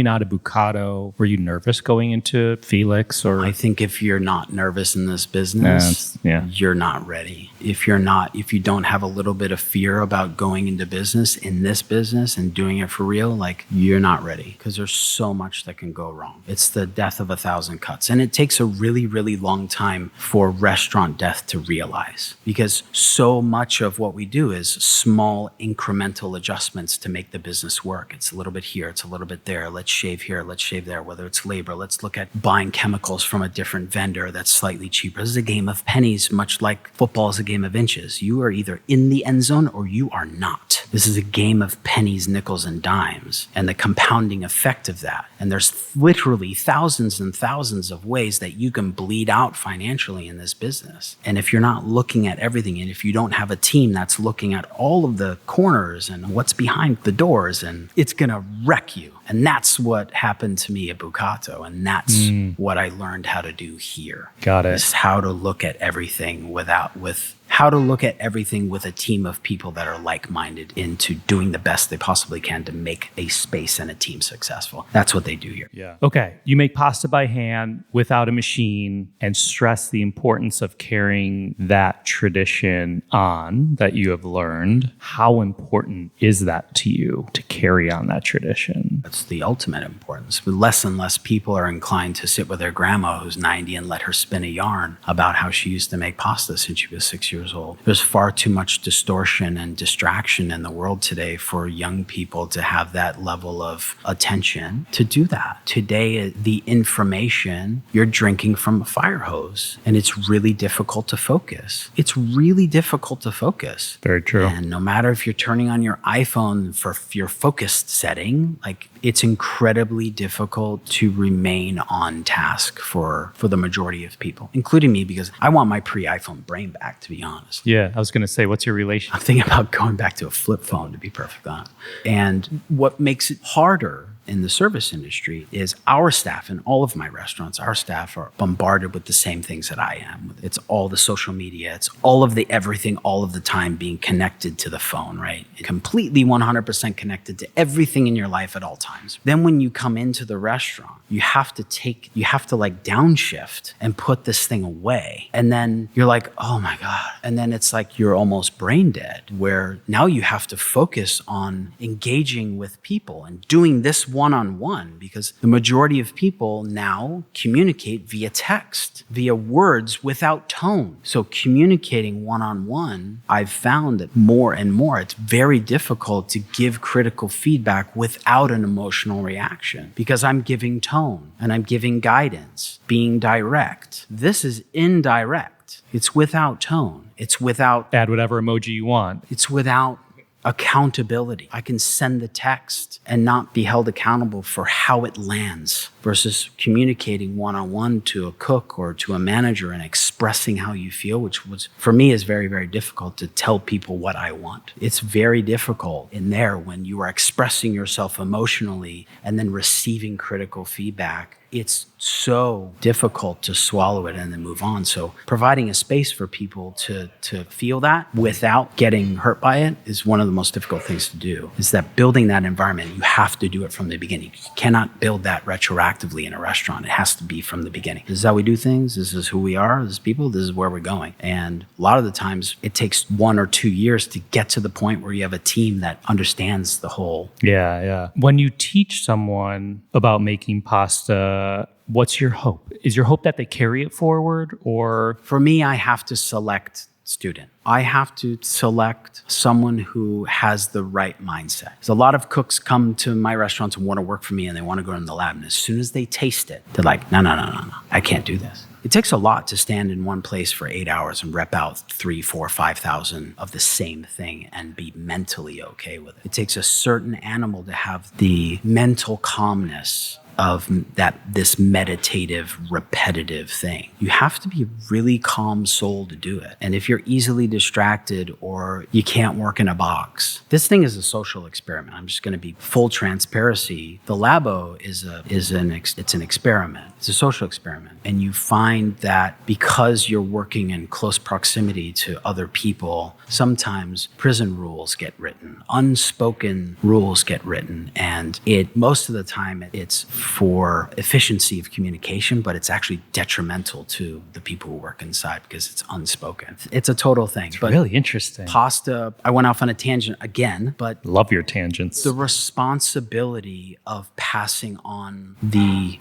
out of Bucato? Were you nervous going into Felix? Or
I think if you're not nervous in this business, you're not ready. If you don't have a little bit of fear about going into business in this business and doing it for real, like, you're not ready, because there's so much that can go wrong. It's the death of 1,000 cuts. And it takes a really, really long time for restaurant death to realize, because so much of what we do is small incremental adjustments to make the business work. It's a little bit here, it's a little bit there. Let's shave here, let's shave there. Whether it's labor, let's look at buying chemicals from a different vendor that's slightly cheaper. This is a game of pennies, much like football is a game of inches. You are either in the end zone or you are not. This is a game of pennies, nickels, and dimes, and the compounding effect of that. And there's literally thousands and thousands of ways that you can bleed out financially in this business. And if you're not looking at everything, and if you don't have a team that's looking at all of the corners and what's behind the doors, and it's going to wreck you. And that's what happened to me at Bucato. And that's what I learned how to do here.
Got it.
Is how to look at everything how to look at everything with a team of people that are like-minded into doing the best they possibly can to make a space and a team successful. That's what they do here.
Yeah. Okay. You make pasta by hand without a machine, and stress the importance of carrying that tradition on that you have learned. How important is that to you to carry on that tradition?
That's the ultimate importance. Less and less people are inclined to sit with their grandma who's 90 and let her spin a yarn about how she used to make pasta since she was 6 years old. There's far too much distortion and distraction in the world today for young people to have that level of attention to do that. Today, the information, you're drinking from a fire hose, and it's really difficult to focus.
Very true.
And no matter if you're turning on your iPhone for your focused setting, like, it's incredibly difficult to remain on task for the majority of people, including me, because I want my pre-iPhone brain back, to be honest.
Yeah, I was going to say, what's your relation?
I'm thinking about going back to a flip phone, to be perfectly honest. And what makes it harder in the service industry is our staff, in all of my restaurants, our staff are bombarded with the same things that I am. It's all the social media. It's all of the everything, all of the time being connected to the phone, right? Completely 100% connected to everything in your life at all times. Then when you come into the restaurant, you have to like downshift and put this thing away. And then you're like, oh my God. And then it's like you're almost brain dead, where now you have to focus on engaging with people and doing this one-on-one, because the majority of people now communicate via text, via words without tone. So communicating one-on-one, I've found that more and more, it's very difficult to give critical feedback without an emotional reaction, because I'm giving tone and I'm giving guidance, being direct. This is indirect. It's without tone. It's without...
Add whatever emoji you want.
It's without accountability. I can send the text and not be held accountable for how it lands, versus communicating one-on-one to a cook or to a manager and expressing how you feel, which was, for me, is very, very difficult to tell people what I want. It's very difficult in there when you are expressing yourself emotionally and then receiving critical feedback. It's so difficult to swallow it and then move on. So providing a space for people to feel that without getting hurt by it is one of the most difficult things to do. Is that building that environment, you have to do it from the beginning. You cannot build that retroactively in a restaurant. It has to be from the beginning. This is how we do things. This is who we are as people. This is where we're going. And a lot of the times it takes 1 or 2 years to get to the point where you have a team that understands the whole.
Yeah. When you teach someone about making pasta, what's your hope? Is your hope that they carry it forward, or?
For me, I have to select student. I have to select someone who has the right mindset. So a lot of cooks come to my restaurants and want to work for me, and they want to go in the lab. And as soon as they taste it, they're like, no, I can't do this. It takes a lot to stand in one place for 8 hours and rep out 3, 4, 5,000 of the same thing and be mentally okay with it. It takes a certain animal to have the mental calmness of this meditative, repetitive thing. You have to be a really calm soul to do it. And if you're easily distracted or you can't work in a box, this thing is a social experiment. I'm just going to be full transparency. The Labo is an experiment. It's a social experiment. And you find that because you're working in close proximity to other people, sometimes prison rules get written, unspoken rules get written, and most of the time it's for efficiency of communication, but it's actually detrimental to the people who work inside because it's unspoken. It's a total thing.
It's really interesting.
Pasta, I went off on a tangent again, but
love your tangents.
The responsibility of passing on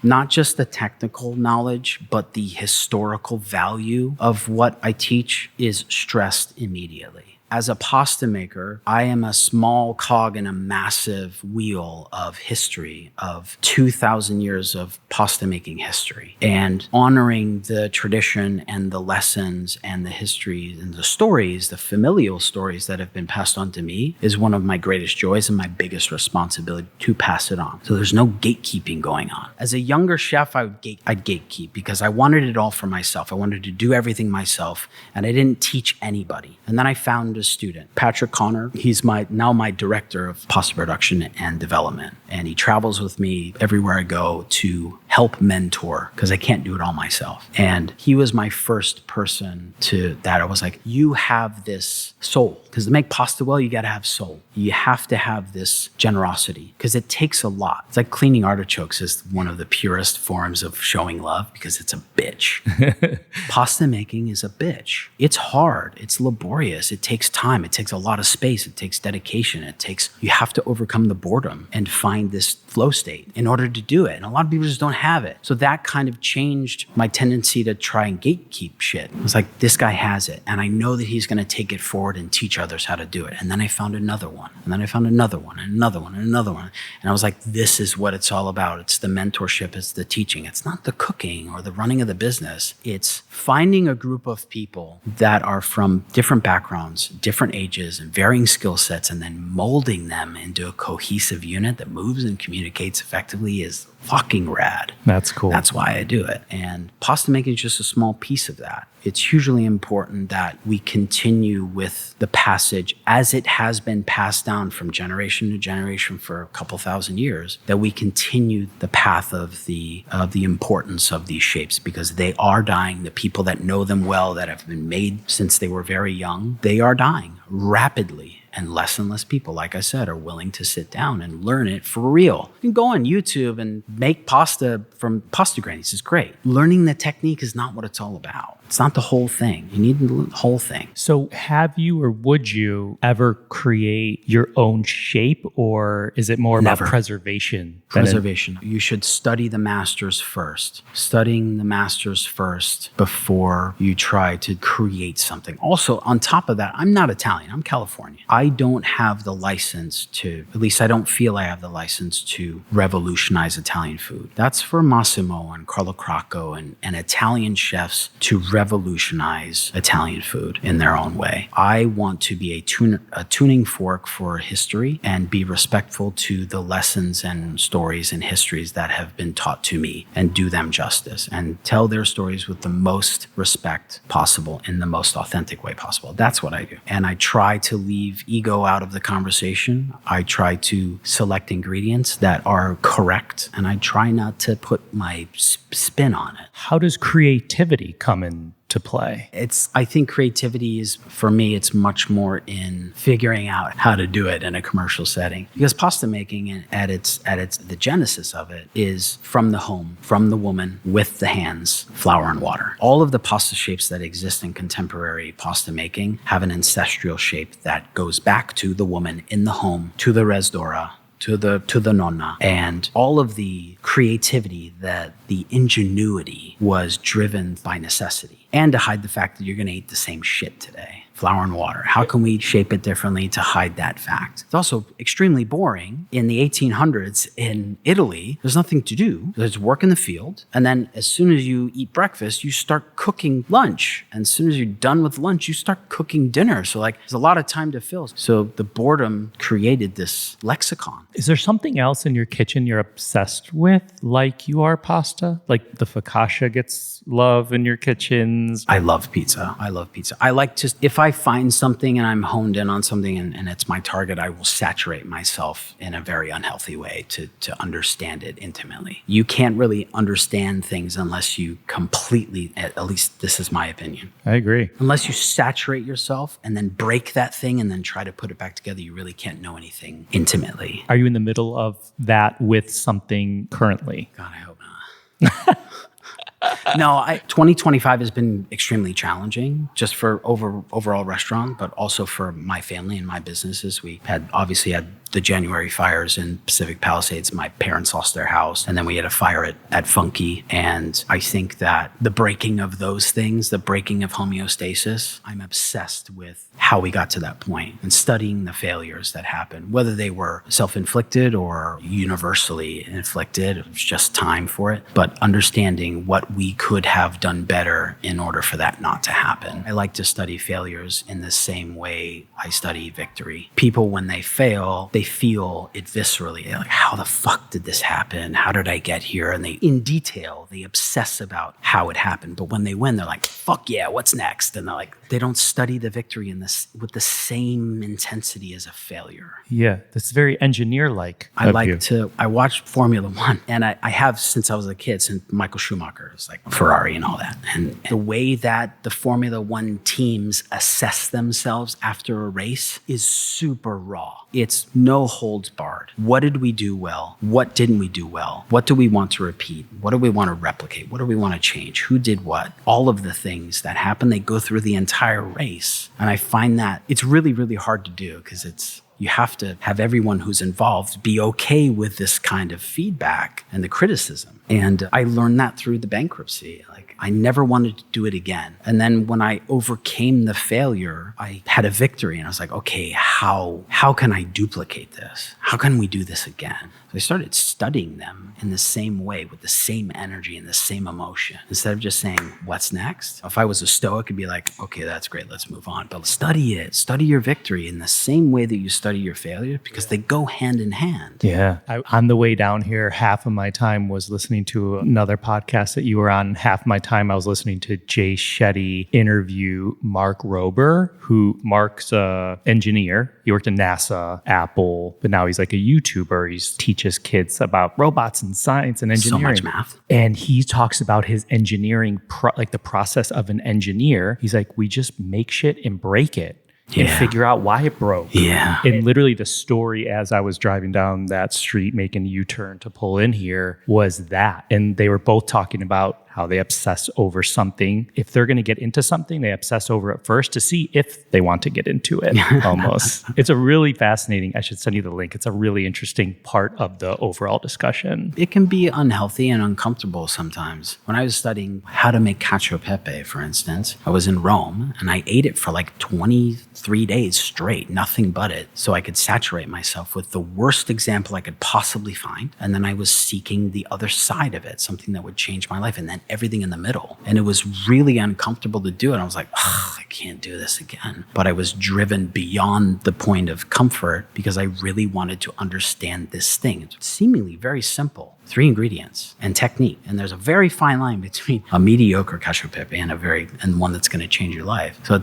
not just the technical knowledge, but the historical value of what I teach is stressed immediately. As a pasta maker, I am a small cog in a massive wheel of history, of 2,000 years of pasta making history. And honoring the tradition and the lessons and the history and the stories, the familial stories that have been passed on to me, is one of my greatest joys and my biggest responsibility to pass it on. So there's no gatekeeping going on. As a younger chef, I'd gatekeep because I wanted it all for myself. I wanted to do everything myself, and I didn't teach anybody. And then I found a student, Patrick Connor. He's now my director of pasta production and development. And he travels with me everywhere I go to help mentor because I can't do it all myself. And he was my first person that I was like, you have this soul. Because to make pasta well, you got to have soul. You have to have this generosity because it takes a lot. It's like cleaning artichokes is one of the purest forms of showing love because it's a bitch. Pasta making is a bitch. It's hard. It's laborious. It takes time. It takes a lot of space. It takes dedication. You have to overcome the boredom and find this flow state in order to do it. And a lot of people just don't have it. So that kind of changed my tendency to try and gatekeep shit. It was like, this guy has it. And I know that he's going to take it forward and teach others how to do it. And then I found another one. And then I found another one and another one and another one. And I was like, this is what it's all about. It's the mentorship. It's the teaching. It's not the cooking or the running of the business. It's finding a group of people that are from different backgrounds, different ages, and varying skill sets, and then molding them into a cohesive unit that moves and communicates effectively is fucking rad.
That's cool.
That's why I do it. And pasta making is just a small piece of that. It's hugely important that we continue with the passage as it has been passed down from generation to generation for a couple thousand years, that we continue the path of the importance of these shapes, because they are dying. The people that know them well, that have been made since they were very young, they are dying rapidly. And less people, like I said, are willing to sit down and learn it for real. You can go on YouTube and make pasta from pasta grannies. It's great. Learning the technique is not what it's all about. It's not the whole thing. You need the whole thing.
So have you or would you ever create your own shape, or is it more about preservation?
Preservation. You should study the masters first. Studying the masters first before you try to create something. Also, on top of that, I'm not Italian. I'm Californian. I don't have the license to, at least I don't feel I have the license to revolutionize Italian food. That's for Massimo and Carlo Crocco and Italian chefs to revolutionize Italian food in their own way. I want to be a tuning fork for history and be respectful to the lessons and stories and histories that have been taught to me and do them justice and tell their stories with the most respect possible in the most authentic way possible. That's what I do. And I try to leave ego out of the conversation. I try to select ingredients that are correct, and I try not to put my spin on it.
How does creativity come into play?
I think creativity is, for me, it's much more in figuring out how to do it in a commercial setting. Because pasta making at its the genesis of it is from the home, from the woman, with the hands, flour and water. All of the pasta shapes that exist in contemporary pasta making have an ancestral shape that goes back to the woman in the home, to the res d'ora, to the nonna, and all of the creativity, that the ingenuity was driven by necessity, and to hide the fact that you're going to eat the same shit today. Flour and water. How can we shape it differently to hide that fact? It's also extremely boring. In the 1800s in Italy, there's nothing to do. There's work in the field. And then as soon as you eat breakfast, you start cooking lunch. And as soon as you're done with lunch, you start cooking dinner. So there's a lot of time to fill. So the boredom created this lexicon.
Is there something else in your kitchen you're obsessed with, like you are pasta? Like the focaccia gets love in your kitchens?
I love pizza. I like to, if I find something and I'm honed in on something and it's my target, I will saturate myself in a very unhealthy way to understand it intimately. You can't really understand things unless you completely, at least this is my opinion.
I agree.
Unless you saturate yourself and then break that thing and then try to put it back together, you really can't know anything intimately.
Are you in the middle of that with something currently?
God, I hope not. No, 2025 has been extremely challenging just for overall restaurant, but also for my family and my businesses. We obviously had the January fires in Pacific Palisades. My parents lost their house, and then we had a fire at Funke. And I think that the breaking of those things, the breaking of homeostasis, I'm obsessed with how we got to that point and studying the failures that happened, whether they were self-inflicted or universally inflicted. It was just time for it, but understanding what we could have done better in order for that not to happen. I like to study failures in the same way I study victory. People, when they fail, they feel it viscerally. They're like, how the fuck did this happen? How did I get here? And they obsess about how it happened. But when they win, they're like, fuck yeah, what's next? And they don't study the victory with the same intensity as a failure.
Yeah, that's very engineer-like.
I watched Formula One, and I have since I was a kid, since Michael Schumacher is like Ferrari and all that. And the way that the Formula One teams assess themselves after a race is super raw. It's no holds barred. What did we do well? What didn't we do well? What do we want to repeat? What do we want to replicate? What do we want to change? Who did what? All of the things that happen, they go through the entire race. And I find that it's really, really hard to do because you have to have everyone who's involved be okay with this kind of feedback and the criticism. And I learned that through the bankruptcy. I never wanted to do it again. And then when I overcame the failure, I had a victory. And I was like, okay, how can I duplicate this? How can we do this again? So I started studying them in the same way, with the same energy and the same emotion. Instead of just saying, what's next? If I was a stoic, I'd be like, okay, that's great, let's move on. But study it. Study your victory in the same way that you study your failure, because they go hand in hand.
Yeah. On the way down here, half of my time was listening to another podcast that you were on. Half my time I was listening to Jay Shetty interview Mark Rober, who Mark's an engineer. He worked at NASA, Apple, but now he's like a YouTuber. He teaches kids about robots and science and engineering.
So much math.
And he talks about his engineering, like the process of an engineer. He's like, we just make shit and break it. and figure out why it broke.
Yeah.
And literally the story as I was driving down that street making a U-turn to pull in here was that. And they were both talking about how they obsess over something. If they're going to get into something, they obsess over it first to see if they want to get into it almost. It's a really fascinating, I should send you the link. It's a really interesting part of the overall discussion.
It can be unhealthy and uncomfortable sometimes. When I was studying how to make cacio e pepe, for instance, I was in Rome and I ate it for like 23 days straight, nothing but it, so I could saturate myself with the worst example I could possibly find. And then I was seeking the other side of it, something that would change my life. And then everything in the middle. And it was really uncomfortable to do it. I was like, I can't do this again. But I was driven beyond the point of comfort because I really wanted to understand this thing. It's seemingly very simple. 3 ingredients and technique. And there's a very fine line between a mediocre cacio e pepe and one that's going to change your life. So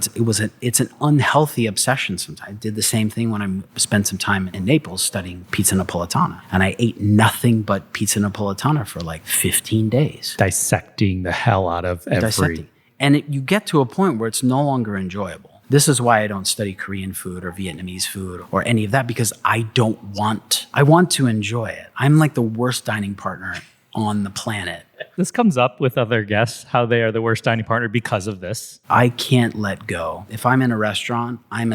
it's an unhealthy obsession sometimes. I did the same thing when I spent some time in Naples studying pizza napoletana. And I ate nothing but pizza napoletana for like 15 days.
Dissecting the hell out of every...
And you get to a point where it's no longer enjoyable. This is why I don't study Korean food or Vietnamese food or any of that, because I want to enjoy it. I'm like the worst dining partner on the planet.
This comes up with other guests, how they are the worst dining partner because of this.
I can't let go. If I'm in a restaurant, I'm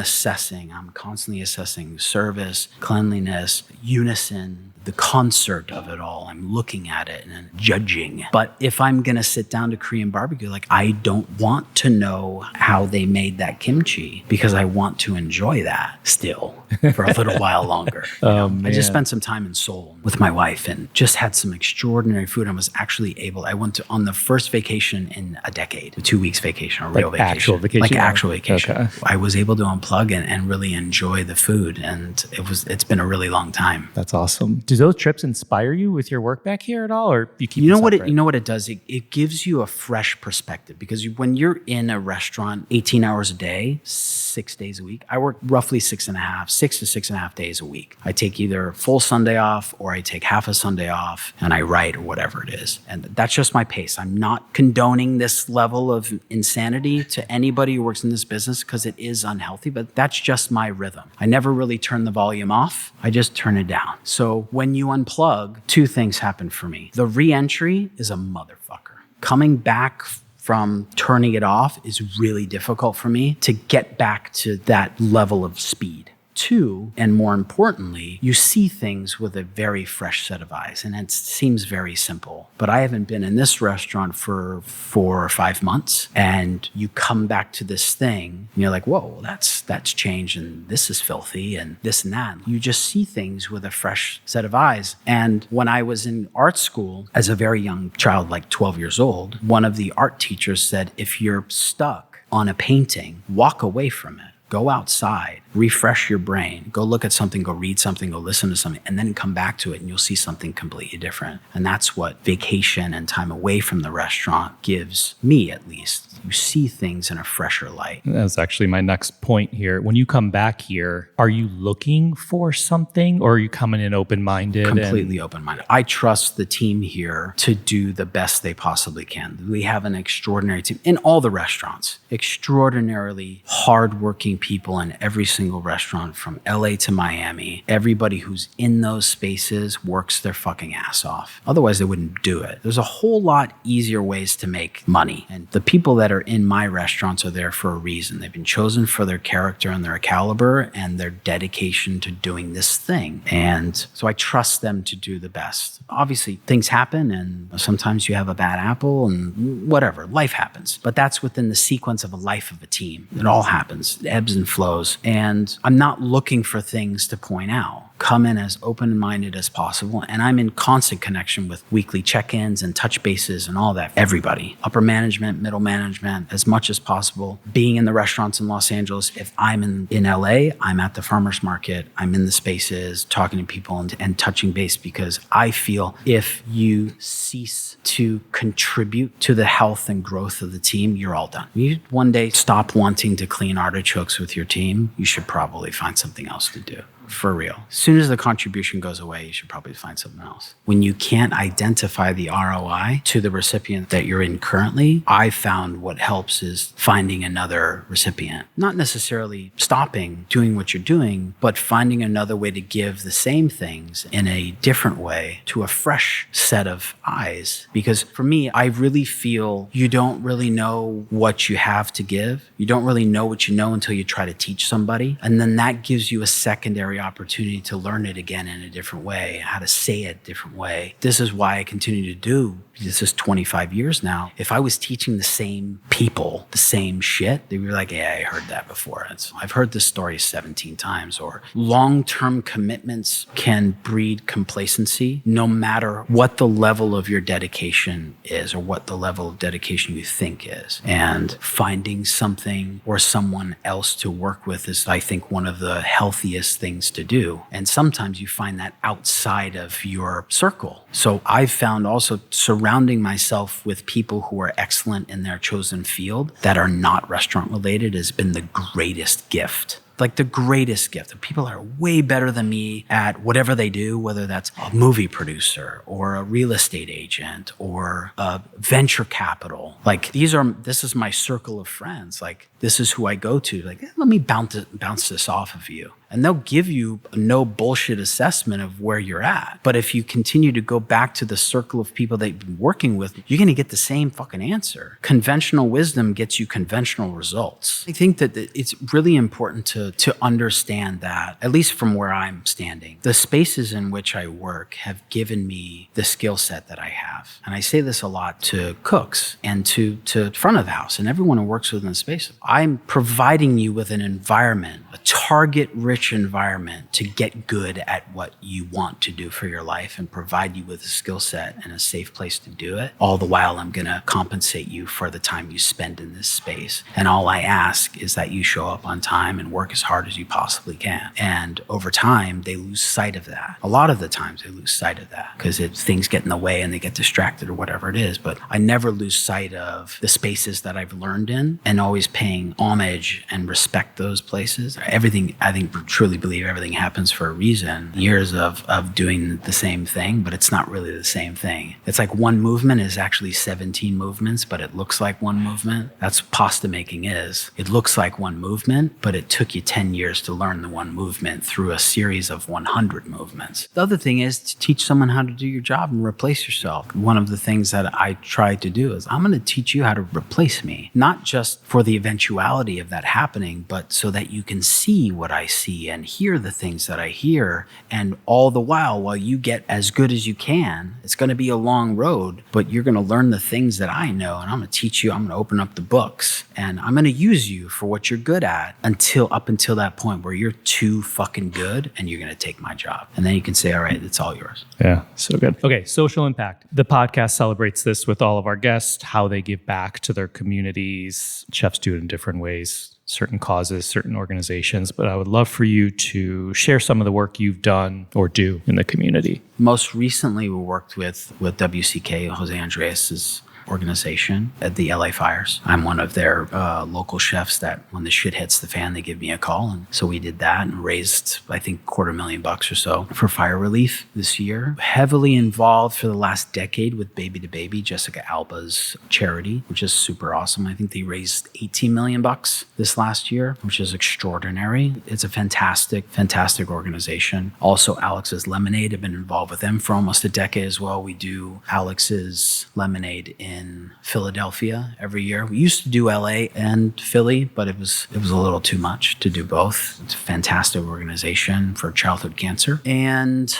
constantly assessing service, cleanliness, unison, the concert of it all. I'm looking at it and judging. But if I'm going to sit down to Korean barbecue, like I don't want to know how they made that kimchi because I want to enjoy that still for a little while longer. I just spent some time in Seoul with my wife and just had some extraordinary food. I was actually I went on the first vacation in a decade, a 2 weeks vacation, a real vacation.
Actual vacation?
Like actual vacation.
Okay.
I was able to unplug and really enjoy the food. And it's been a really long time.
That's awesome. Do those trips inspire you with your work back here at all, or you keep
you know what it does? It gives you a fresh perspective, because when you're in a restaurant 18 hours a day, 6 days a week, I work roughly 6 to 6.5 days a week. I take either full Sunday off or I take half a Sunday off and I write or whatever it is. And that's just my pace. I'm not condoning this level of insanity to anybody who works in this business because it is unhealthy, but that's just my rhythm. I never really turn the volume off. I just turn it down. So when you unplug, 2 things happen for me. The re-entry is a motherfucker. Coming back from turning it off is really difficult for me to get back to that level of speed. 2, and more importantly, you see things with a very fresh set of eyes. And it seems very simple, but I haven't been in this restaurant for 4 or 5 months. And you come back to this thing and you're like, whoa, that's changed, and this is filthy and this and that. You just see things with a fresh set of eyes. And when I was in art school as a very young child, like 12 years old, one of the art teachers said, if you're stuck on a painting, walk away from it. Go outside, refresh your brain, go look at something, go read something, go listen to something, and then come back to it and you'll see something completely different. And that's what vacation and time away from the restaurant gives me, at least. You see things in a fresher light.
That's actually my next point here. When you come back here, are you looking for something, or are you coming in open-minded?
Completely open-minded. I trust the team here to do the best they possibly can. We have an extraordinary team in all the restaurants, extraordinarily hardworking people in every single restaurant from LA to Miami. Everybody who's in those spaces works their fucking ass off. Otherwise, they wouldn't do it. There's a whole lot easier ways to make money. And the people that are in my restaurants are there for a reason. They've been chosen for their character and their caliber and their dedication to doing this thing. And so I trust them to do the best. Obviously, things happen and sometimes you have a bad apple and whatever. Life happens. But that's within the sequence of a life of a team. It all happens. It ebbs and flows. And I'm not looking for things to point out. Come in as open-minded as possible. And I'm in constant connection with weekly check-ins and touch bases and all that. Everybody, upper management, middle management, as much as possible. Being in the restaurants in Los Angeles, if I'm in LA, I'm at the farmer's market, I'm in the spaces, talking to people and touching base, because I feel if you cease to contribute to the health and growth of the team, you're all done. You one day stop wanting to clean artichokes with your team, you should probably find something else to do. For real. As soon as the contribution goes away, you should probably find something else. When you can't identify the ROI to the recipient that you're in currently, I found what helps is finding another recipient. Not necessarily stopping doing what you're doing, but finding another way to give the same things in a different way to a fresh set of eyes. Because for me, I really feel you don't really know what you have to give. You don't really know what you know until you try to teach somebody. And then that gives you a secondary opportunity to learn it again in a different way, how to say it a different way. This is why I continue to do this is 25 years now. If I was teaching the same people the same shit, they'd be like, yeah, I heard that before. I've heard this story 17 times. Or long-term commitments can breed complacency no matter what the level of your dedication is or what the level of dedication you think is. And finding something or someone else to work with is, I think, one of the healthiest things to do. And sometimes you find that outside of your circle. So I've found also surrounding myself with people who are excellent in their chosen field that are not restaurant related has been the greatest gift. Like the greatest gift. People are way better than me at whatever they do, whether that's a movie producer or a real estate agent or a venture capital. Like this is my circle of friends. Like this is who I go to. Like, let me bounce this off of you. And they'll give you a no bullshit assessment of where you're at. But if you continue to go back to the circle of people that you've been working with, you're going to get the same fucking answer. Conventional wisdom gets you conventional results. I think that it's really important to understand that, at least from where I'm standing, the spaces in which I work have given me the skill set that I have. And I say this a lot to cooks and to front of the house and everyone who works within the space. I'm providing you with an environment, a target-rich environment to get good at what you want to do for your life and provide you with a skill set and a safe place to do it. All the while, I'm going to compensate you for the time you spend in this space. And all I ask is that you show up on time and work as hard as you possibly can. And over time, they lose sight of that. A lot of the times they lose sight of that because things get in the way and they get distracted or whatever it is. But I never lose sight of the spaces that I've learned in and always paying homage and respect those places. Everything, I think, truly believe everything happens for a reason. Years of doing the same thing, but it's not really the same thing. It's like one movement is actually 17 movements, but it looks like one movement. That's what pasta making is. It looks like one movement, but it took you 10 years to learn the one movement through a series of 100 movements. The other thing is to teach someone how to do your job and replace yourself. One of the things that I try to do is I'm going to teach you how to replace me, not just for the eventuality of that happening, but so that you can see what I see and hear the things that I hear. And all the while you get as good as you can, it's going to be a long road, but you're going to learn the things that I know. And I'm going to teach you, I'm going to open up the books and I'm going to use you for what you're good at up until that point where you're too fucking good and you're going to take my job. And then you can say, all right, it's all yours.
Yeah, so good. Okay, social impact. The podcast celebrates this with all of our guests, how they give back to their communities. Chefs do it in different ways. Certain causes, certain organizations, but I would love for you to share some of the work you've done or do in the community.
Most recently, we worked with WCK, Jose Andreas's organization at the LA fires. I'm one of their local chefs that when the shit hits the fan, they give me a call. And so we did that and raised, I think, $250,000 or so for fire relief this year. Heavily involved for the last decade with Baby to Baby, Jessica Alba's charity, which is super awesome. I think they raised $18 million this last year, which is extraordinary. It's a fantastic, fantastic organization. Also, Alex's Lemonade, I've been involved with them for almost a decade as well. We do Alex's Lemonade in Philadelphia every year. We used to do LA and Philly, but it was a little too much to do both. It's a fantastic organization for childhood cancer. And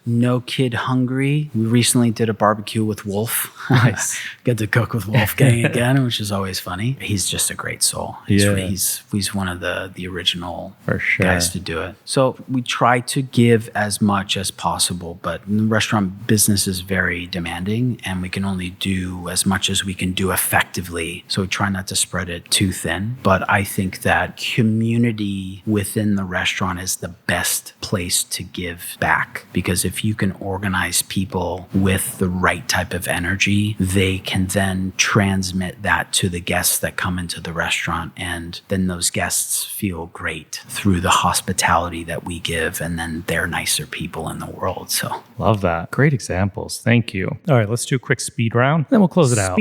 No Kid Hungry. We recently did a barbecue with Wolf. Nice. Get to cook with Wolfgang again, which is always funny. He's just a great soul. He's one of the original guys to do it. So we try to give as much as possible, but the restaurant business is very demanding and we can only do as much as we can do effectively. So we try not to spread it too thin. But I think that community within the restaurant is the best place to give back, because if you can organize people with the right type of energy, they can then transmit that to the guests that come into the restaurant. And then those guests feel great through the hospitality that we give. And then they're nicer people in the world. So
love that. Great examples. Thank you. All right, let's do a quick speed round. Then we'll close it out.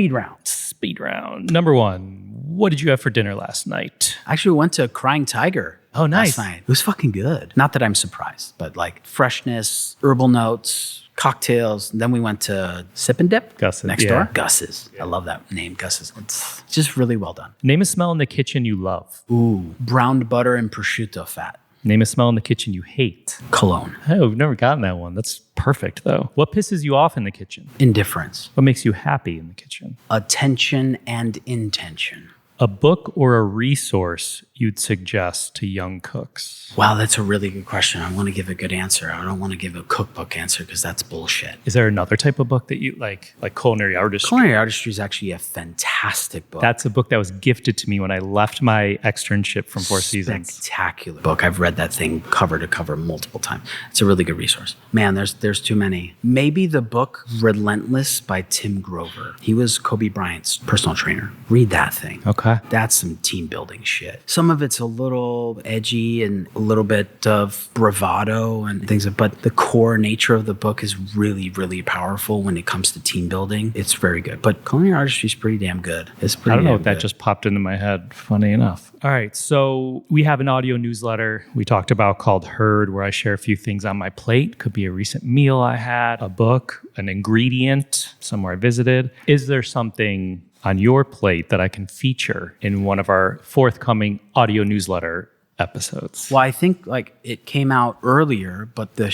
Speed round. Number one. What did you have for dinner last night?
Actually, we went to Crying Tiger.
Oh, nice.
Last night. It was fucking good. Not that I'm surprised, but like freshness, herbal notes, cocktails. And then we went to Sip and Dip
Gus's,
next door. Gus's. I love that name, Gus's. It's just really well done.
Name a smell in the kitchen you love.
Ooh, browned butter and prosciutto fat.
Name a smell in the kitchen you hate.
Cologne.
Oh, we've never gotten that one. That's perfect, though. What pisses you off in the kitchen?
Indifference.
What makes you happy in the kitchen?
Attention and intention.
A book or a resource you'd suggest to young cooks?
Wow, that's a really good question. I want to give a good answer. I don't want to give a cookbook answer because that's bullshit.
Is there another type of book that you like Culinary Artistry?
Culinary Artistry is actually a fantastic book.
That's a book that was gifted to me when I left my externship from Four Seasons.
Spectacular book. I've read that thing cover to cover multiple times. It's a really good resource. Man, there's too many. Maybe the book Relentless by Tim Grover. He was Kobe Bryant's personal trainer. Read that thing.
Okay.
That's some team building shit. Some of it's a little edgy and a little bit of bravado and things, but the core nature of the book is really, really powerful when it comes to team building. It's very good. But Culinary Artistry is pretty damn good. It's pretty.
I don't know if
that
just popped into my head. Funny enough. All right. So we have an audio newsletter we talked about called Herd, where I share a few things on my plate. Could be a recent meal I had, a book, an ingredient, somewhere I visited. Is there something on your plate that I can feature in one of our forthcoming audio newsletter episodes?
Well, I think like it came out earlier, but the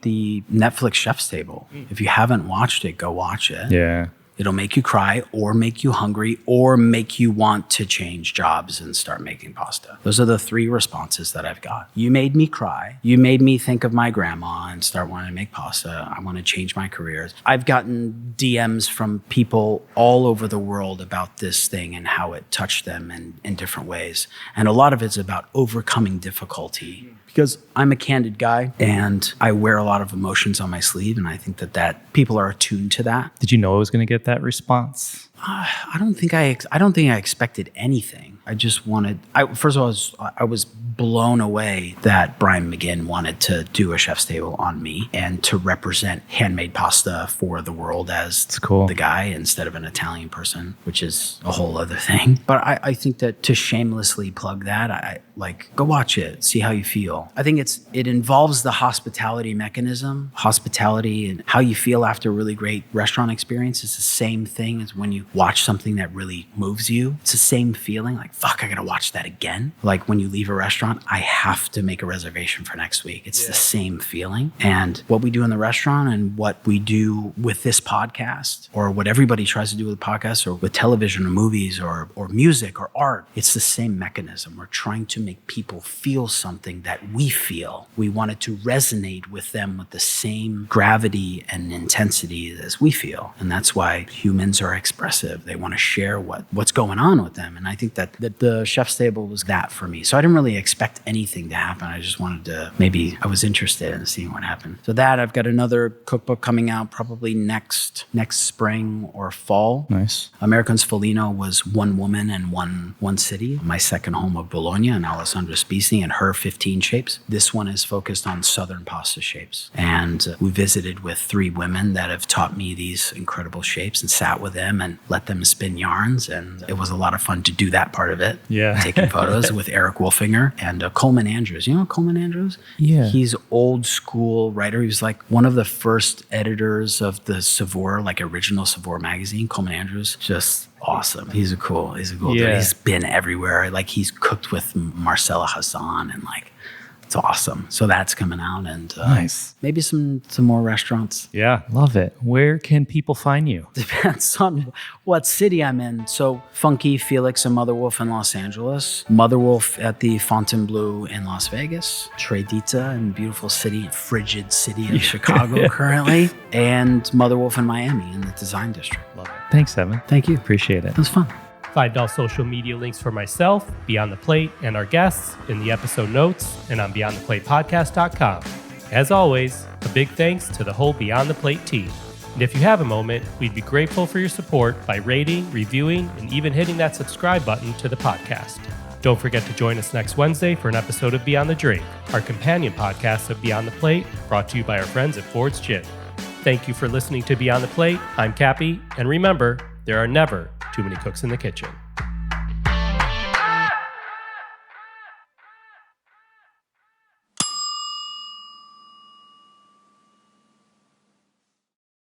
Netflix Chef's Table, if you haven't watched it, go watch it.
Yeah.
It'll make you cry or make you hungry or make you want to change jobs and start making pasta. Those are the three responses that I've got. You made me cry. You made me think of my grandma and start wanting to make pasta. I want to change my career. I've gotten DMs from people all over the world about this thing and how it touched them in different ways. And a lot of it's about overcoming difficulty. Because I'm a candid guy and I wear a lot of emotions on my sleeve, and I think that people are attuned to that.
Did you know I was going to get that response?
I don't think I expected anything. I just wanted. First of all, I was blown away that Brian McGinn wanted to do a Chef's Table on me and to represent handmade pasta for the world as the guy instead of an Italian person, which is a whole other thing. But I think that to shamelessly plug that, I go watch it, see how you feel. I think it involves the hospitality mechanism, hospitality and how you feel after a really great restaurant experience. It's the same thing as when you watch something that really moves you. It's the same feeling like, fuck, I gotta watch that again. Like when you leave a restaurant, I have to make a reservation for next week. It's the same feeling. And what we do in the restaurant and what we do with this podcast, or what everybody tries to do with podcasts or with television or movies or music or art, it's the same mechanism. We're trying to make people feel something that we feel. We want it to resonate with them with the same gravity and intensity as we feel. And that's why humans are expressive. They want to share what's going on with them. And I think that the Chef's Table was that for me. So I didn't really expect anything to happen. I just wanted to, maybe I was interested in seeing what happened. So that, I've got another cookbook coming out probably next spring or fall.
Nice.
American's Foligno was one woman and one city. My second home of Bologna and Alessandra Spisi and her 15 shapes. This one is focused on Southern pasta shapes. And we visited with 3 women that have taught me these incredible shapes and sat with them and let them spin yarns. And it was a lot of fun to do that part of it.
Yeah.
Taking photos with Eric Wolfinger and Coleman Andrews. You know Coleman Andrews?
Yeah.
He's old school writer. He was like one of the first editors of the Savour, like original Savour magazine. Coleman Andrews, just awesome. He's a cool dude. He's been everywhere. Like he's cooked with Marcella Hassan and like, it's awesome. So that's coming out and
nice.
Maybe some more restaurants.
Yeah, love it. Where can people find you?
Depends on what city I'm in. So Funke, Felix, and Mother Wolf in Los Angeles. Mother Wolf at the Fontainebleau in Las Vegas. Tredita in beautiful city, frigid city of Chicago currently. And Mother Wolf in Miami in the Design District.
Love it. Thanks, Evan.
Thank you.
Appreciate it.
It was fun.
Find all social media links for myself, Beyond the Plate, and our guests in the episode notes and on beyondtheplatepodcast.com.
As always, a big thanks to the whole Beyond the Plate team. And if you have a moment, we'd be grateful for your support by rating, reviewing, and even hitting that subscribe button to the podcast. Don't forget to join us next Wednesday for an episode of Beyond the Drink, our companion podcast of Beyond the Plate, brought to you by our friends at Ford's Gin. Thank you for listening to Beyond the Plate. I'm Cappy, and remember, there are never too many cooks in the kitchen.